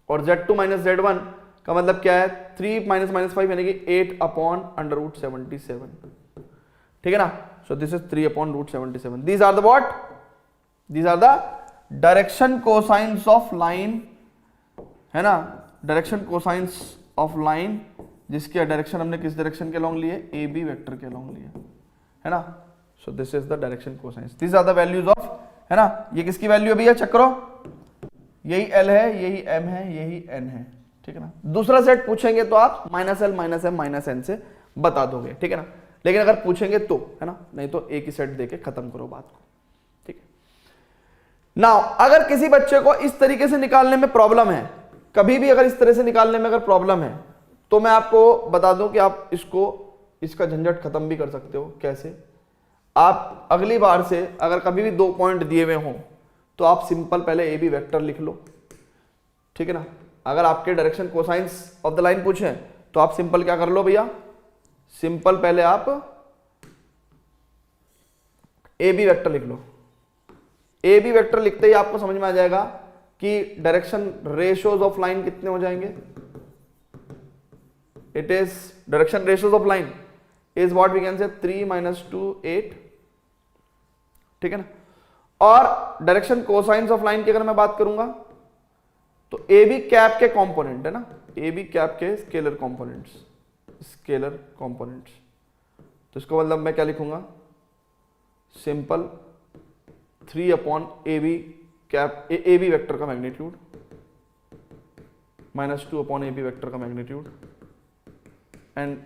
और z2 माइनस z1 का मतलब क्या है, 3 माइनस माइनस 5 यानी कि 8 अपॉन अंडर रूट 77। ठीक है ना, so this is 3 upon root 77। These are the what, these are the direction cosines of line है ना, डायरेक्शन कोसाइंस ऑफ लाइन जिसकी डायरेक्शन हमने किस डायरेक्शन के लॉन्ग लिए, ए बी वेक्टर के लॉन्ग लिए है ना। So this is the direction cosines, this are the values of है ना। ये किसकी वैल्यू अभी है, चेक करो, यही एल है, यही एम है, यही एन है। ठीक है ना, दूसरा सेट पूछेंगे तो आप minus L minus M minus N से बता दोगे। ठीक है ना, लेकिन अगर पूछेंगे तो है ना, नहीं तो एक ही सेट देके खत्म करो बात को। ठीक है, नाउ अगर किसी बच्चे को इस तरीके से निकालने में प्रॉब्लम है, कभी भी अगर इस तरह से निकालने में अगर प्रॉब्लम है, तो मैं आपको बता दूं कि आप इसका झंझट खत्म भी कर सकते हो। कैसे, आप अगली बार से अगर कभी भी 2 पॉइंट दिए हुए हों तो आप सिंपल पहले ए बी वेक्टर लिख लो। ठीक है ना, अगर आपके direction cosines of the line पूछे तो आप सिंपल क्या कर लो भैया, सिंपल पहले आप ए बी वेक्टर लिख लो। ए बी वेक्टर लिखते ही आपको समझ में आ जाएगा कि डायरेक्शन रेशियोज ऑफ लाइन कितने हो जाएंगे। It is direction ratios of line is what we can say 3 - 2 8, ठीक है ना। और डायरेक्शन कोसाइंस ऑफ लाइन की अगर मैं बात करूंगा तो ए बी कैप के कंपोनेंट है ना, ए बी कैप के स्केलर कंपोनेंट्स, स्केलर कंपोनेंट्स। तो इसको मतलब मैं क्या लिखूंगा, simple 3/AB cap A B vector का मैग्नीट्यूड -2/AB वेक्टर का मैग्नीट्यूड एंड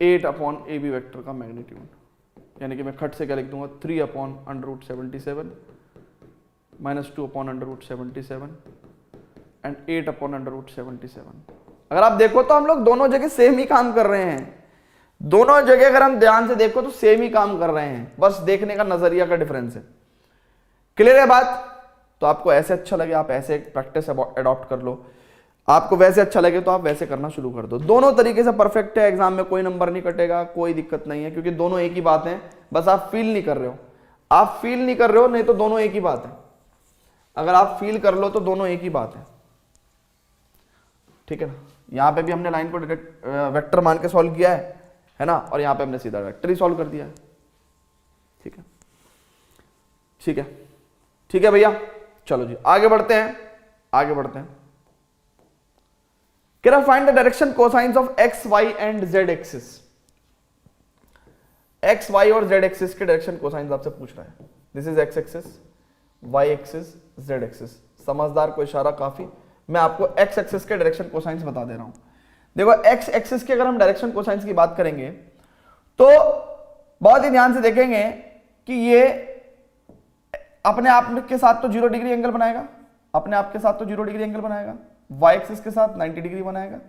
8/AB वेक्टर का मैग्नीट्यूड। यानी कि मैं खट से क्या लिख दूंगा 3/√77 -2/√77 एंड 8/√77। अगर आप देखो तो हम लोग दोनों जगह सेम ही काम कर रहे हैं, दोनों जगह अगर हम ध्यान से देखो तो सेम ही काम कर रहे हैं, बस देखने का नजरिया का डिफरेंस है। क्लियर है बात? तो आपको ऐसे अच्छा लगे आप ऐसे प्रैक्टिस अडॉप्ट कर लो, आपको वैसे अच्छा लगे तो आप वैसे करना शुरू कर दो। दोनों तरीके से परफेक्ट है, एग्जाम में कोई नंबर नहीं कटेगा, कोई दिक्कत नहीं है, क्योंकि दोनों एक ही बात है, बस आप फील नहीं कर रहे हो। आप फील नहीं कर रहे हो, नहीं तो दोनों एक ही बात है। अगर आप फील कर लो तो दोनों एक ही बात है, ठीक है ना। यहां पे भी हमने लाइन को डायरेक्ट वेक्टर मान के सॉल्व किया है ना, और यहां पे हमने सीधा वेक्टर ही सॉल्व कर दिया है, ठीक है, ठीक है, ठीक है भैया। चलो जी आगे बढ़ते हैं, आगे बढ़ते हैं। Can I find the direction cosines of x, y and z axis. x, y और z एक्सिस के डायरेक्शन कोसाइंस आपसे पूछ रहा है। This is x axis, y axis, z axis. समझदार को इशारा काफी। मैं आपको x एक्सिस के डायरेक्शन कोसाइंस बता दे रहा हूं। देखो x एक्सिस के अगर हम डायरेक्शन कोसाइंस की बात करेंगे तो बहुत ही ध्यान से देखेंगे कि ये अपने आप के साथ तो 0 डिग्री एंगल बनाएगा, अपने आप के साथ तो 0 डिग्री एंगल बनाएगा, y एक्सिस के साथ 90 डिग्री बनाएगा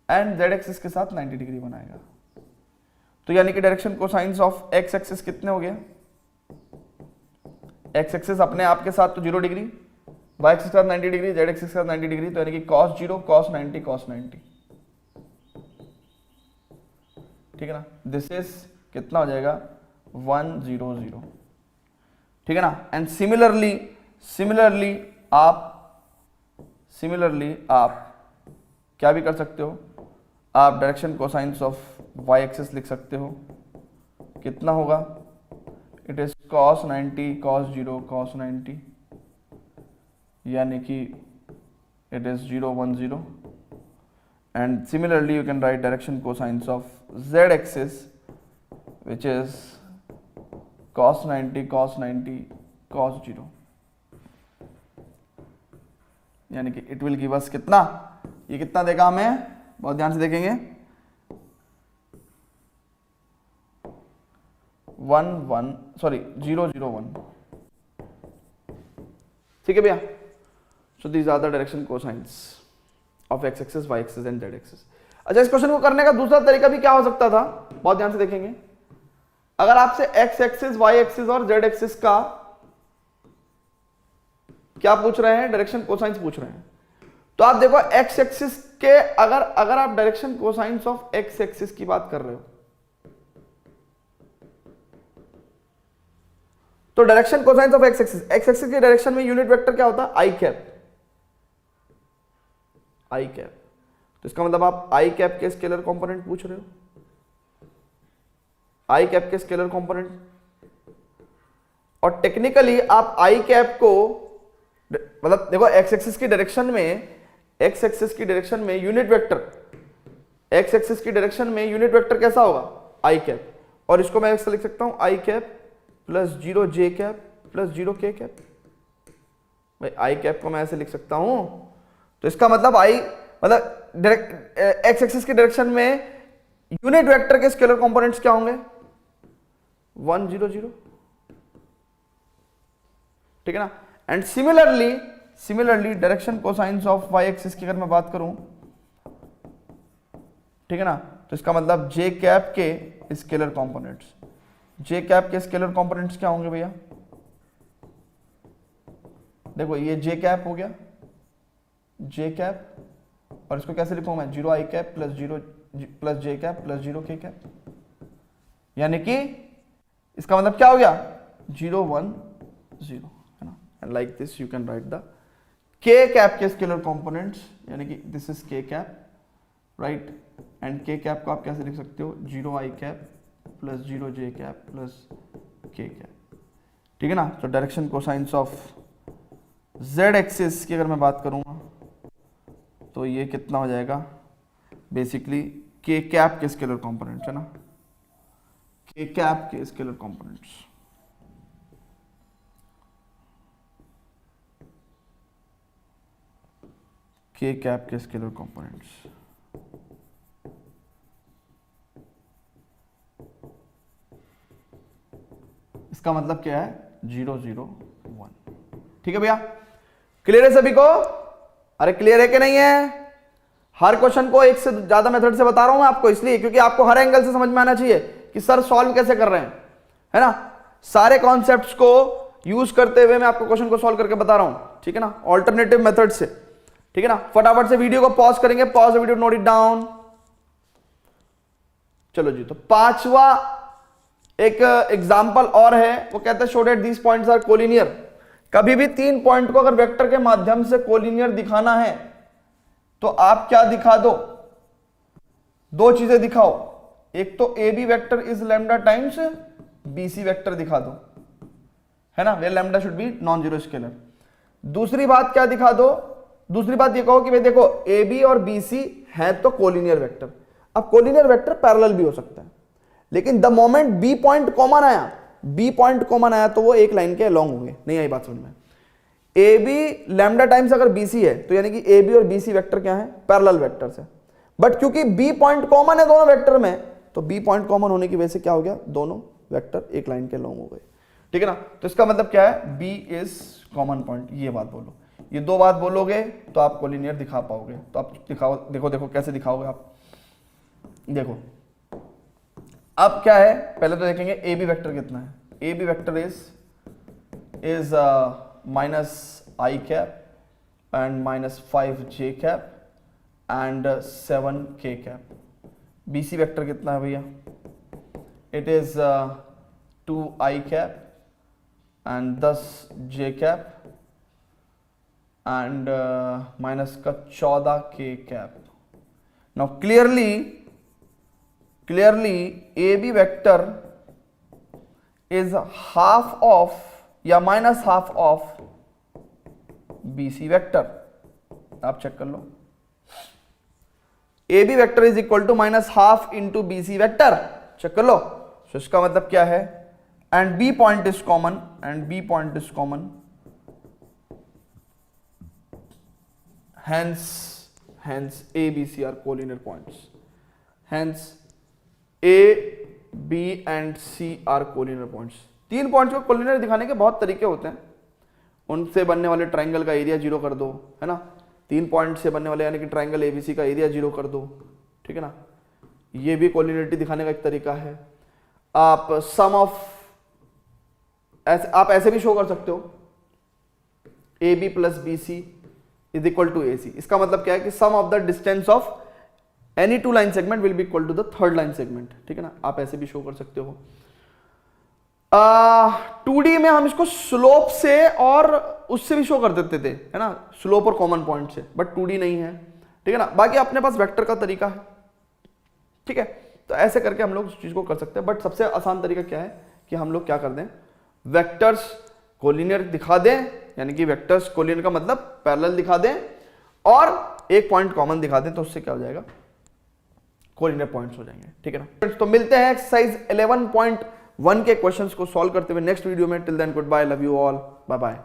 एंड z एक्सिस के साथ 90 डिग्री बनाएगा। तो यानी कि direction cosines of x axis कितने हो गए, x एक्सिस अपने आप के साथ तो 0 डिग्री, y एक्सिस के साथ 90 डिग्री, z एक्सिस के साथ 90 डिग्री, तो यानी कि cos 0 cos 90 cos 90, ठीक है ना। दिस इज कितना हो जाएगा 100, ठीक है ना। एंड सिमिलरली आप क्या भी कर सकते हो, आप direction cosines of y axis लिख सकते हो। कितना होगा, it is cos 90 cos 0 cos 90, यानी कि it is 010। And similarly you can write direction cosines of z axis which is cos 90 cos 90 cos 0, यानी कि इट विल गिव अस कितना, ये कितना देगा हमें, बहुत ध्यान से देखेंगे 001, ठीक है भैया। So these are the direction cosines of x axis, y axis and z axis. अच्छा, इस क्वेश्चन को करने का दूसरा तरीका भी क्या हो सकता था, बहुत ध्यान से देखेंगे। अगर आपसे x एक्सिस, y एक्सिस और z एक्सिस का क्या पूछ रहे हैं, डायरेक्शन कोसाइंस पूछ रहे हैं, तो आप देखो x एक्सिस के अगर आप direction cosines of x axis की बात कर रहे हो तो direction cosines of x axis की डायरेक्शन में यूनिट वेक्टर क्या होता है, i कैप। तो इसका मतलब आप i कैप के स्केलर कंपोनेंट पूछ रहे हो, i कैप के स्केलर कंपोनेंट। और टेक्निकली आप i कैप को मतलब देखो x एक्सिस की डायरेक्शन में यूनिट वेक्टर, x एक्सिस की डायरेक्शन में यूनिट वेक्टर कैसा होगा, i कैप। और इसको मैं ऐसे लिख सकता हूं i cap plus 0 j cap plus 0 k cap. भाई i कैप को मैं ऐसे लिख सकता हूं, तो इसका मतलब x एक्सिस की डायरेक्शन में यूनिट वेक्टर के स्केलर कंपोनेंट्स क्या होंगे, 1 0 0, ठीक है ना। And similarly direction cosines of y axis की अगर मैं बात करूं, ठीक है ना, तो इसका मतलब j कैप के स्केलर कंपोनेंट्स, j कैप के स्केलर कंपोनेंट्स क्या होंगे भैया, देखो ये j कैप हो गया, j कैप, और इसको कैसे लिखूं मैं, 0 i cap plus 0 plus j cap plus 0 k cap. यानी कि इसका मतलब क्या हो गया, 0 1 0, है ना, and like this you can write the k cap के स्केलर कंपोनेंट्स, यानी कि this is k cap, right, and k cap को आप कैसे लिख सकते हो, 0 i cap plus 0 j cap plus k cap, ठीक है ना। तो direction cosines of z axis की अगर मैं बात करूंगा तो ये कितना हो जाएगा, बेसिकली k कैप के स्केलर कंपोनेंट्स, है ना, k कैप के स्केलर कंपोनेंट्स, k कैप के स्केलर कंपोनेंट्स। इसका मतलब क्या है, 0 0 1, ठीक है भैया, क्लियर है सभी को? अरे क्लियर है कि नहीं है? हर क्वेश्चन को एक से ज्यादा मेथड से बता रहा हूं मैं आपको, इसलिए क्योंकि आपको हर एंगल से समझ में आना चाहिए कि सर सॉल्व कैसे कर रहे हैं, है ना। सारे कॉन्सेप्ट्स को यूज करते हुए मैं आपको क्वेश्चन को सॉल्व करके बता रहा हूं, ठीक है ना, ऑल्टरनेटिव मेथड से, ठीक है ना। फटाफट से वीडियो को पॉज करेंगे, pause the video, note it down. चलो जी, तो पांचवा एक एग्जाम्पल और है, वो कहते हैं show that these points are collinear. कभी भी 3 पॉइंट को अगर वेक्टर के माध्यम से कोलिनियर दिखाना है तो आप क्या दिखा दो, 2 चीजें दिखाओ, एक तो A B vector is lambda times B C vector दिखा दो, है ना, where lambda should be non zero scalar. दूसरी बात क्या दिखा दो, दूसरी बात ये कहो कि भाई देखो ए बी और बी सी है तो कोलिनियर वेक्टर। अब कोलिनियर वेक्टर पैरेलल भी हो सकता है, लेकिन the moment B point common आया, बी पॉइंट कॉमन आया तो वो एक लाइन के अलोंग होंगे। नहीं आई बात समझ में? ए बी लैम्डा टाइम्स अगर बी सी है तो यानी कि ए बी और बी सी वेक्टर क्या है, पैरेलल वेक्टर से। बट क्योंकि बी पॉइंट कॉमन है दोनों वेक्टर में, तो बी पॉइंट कॉमन होने की वजह से क्या हो गया, दोनों वेक्टर एक लाइन के अलोंग हो गए, ठीक है ना। तो इसका मतलब क्या है, बी इज कॉमन पॉइंट, ये बात बोलो। ये 2 बात बोलोगे तो आप कोलिनियर दिखा पाओगे। तो आप दिखाओ, देखो देखो कैसे दिखाओगे आप, देखो अब क्या है, पहले तो देखेंगे ए बी वेक्टर कितना है। A B vector is minus I cap and minus 5 J cap and 7 K cap. B C vector कितना है भैया, it is 2 I cap and 10 J cap and minus का 14 K cap. Now clearly AB vector is half of या minus half of BC vector. आप check कर लो, AB vector is equal to minus half into BC vector, check कर लो। तो इसका मतलब क्या है, and B point is common, and B point is common, hence A, B, C are collinear points. Hence A, B and C are collinear points. 3 points को collinear दिखाने के बहुत तरीके होते हैं। उनसे बनने वाले ट्राइंगल का एरिया 0 कर दो, है ना। 3 पॉइंट से बनने वाले यानी कि ट्राइंगल ABC का एरिया 0 कर दो, ठीक है ना। ये भी कोलिनियरिटी दिखाने का एक तरीका है। आप सम ऑफ आप ऐसे भी शो कर सकते हो, AB plus BC is equal to AC। इसका मतलब क्या है कि sum of the distance of any 2 line segment will be equal to the 3rd line segment, ठीक है ना। आप ऐसे भी शो कर सकते हो। 2D में हम इसको स्लोप से और उससे भी शो कर देते थे, है ना, स्लोप और कॉमन पॉइंट से, बट 2D नहीं है, ठीक है ना। बाकी अपने पास वेक्टर का तरीका है, ठीक है। तो ऐसे करके हम लोग उस चीज को कर सकते हैं, बट सबसे आसान तरीका क्या है कि हम लोग क्या कर दें, वेक्टर्स कोलिनियर दिखा दें, यानी कि वेक्टर्स कोलिनियर का मतलब पैरेलल दिखा दें और एक पॉइंट कॉमन दिखा दें, तो उससे क्या हो जाएगा, कोलिनियर पॉइंट्स हो जाएंगे, ठीक है ना। तो मिलते हैं एक्सरसाइज 11.1 के क्वेश्चंस को सॉल्व करते हुए नेक्स्ट वीडियो में। Till then good bye, love you all, bye bye.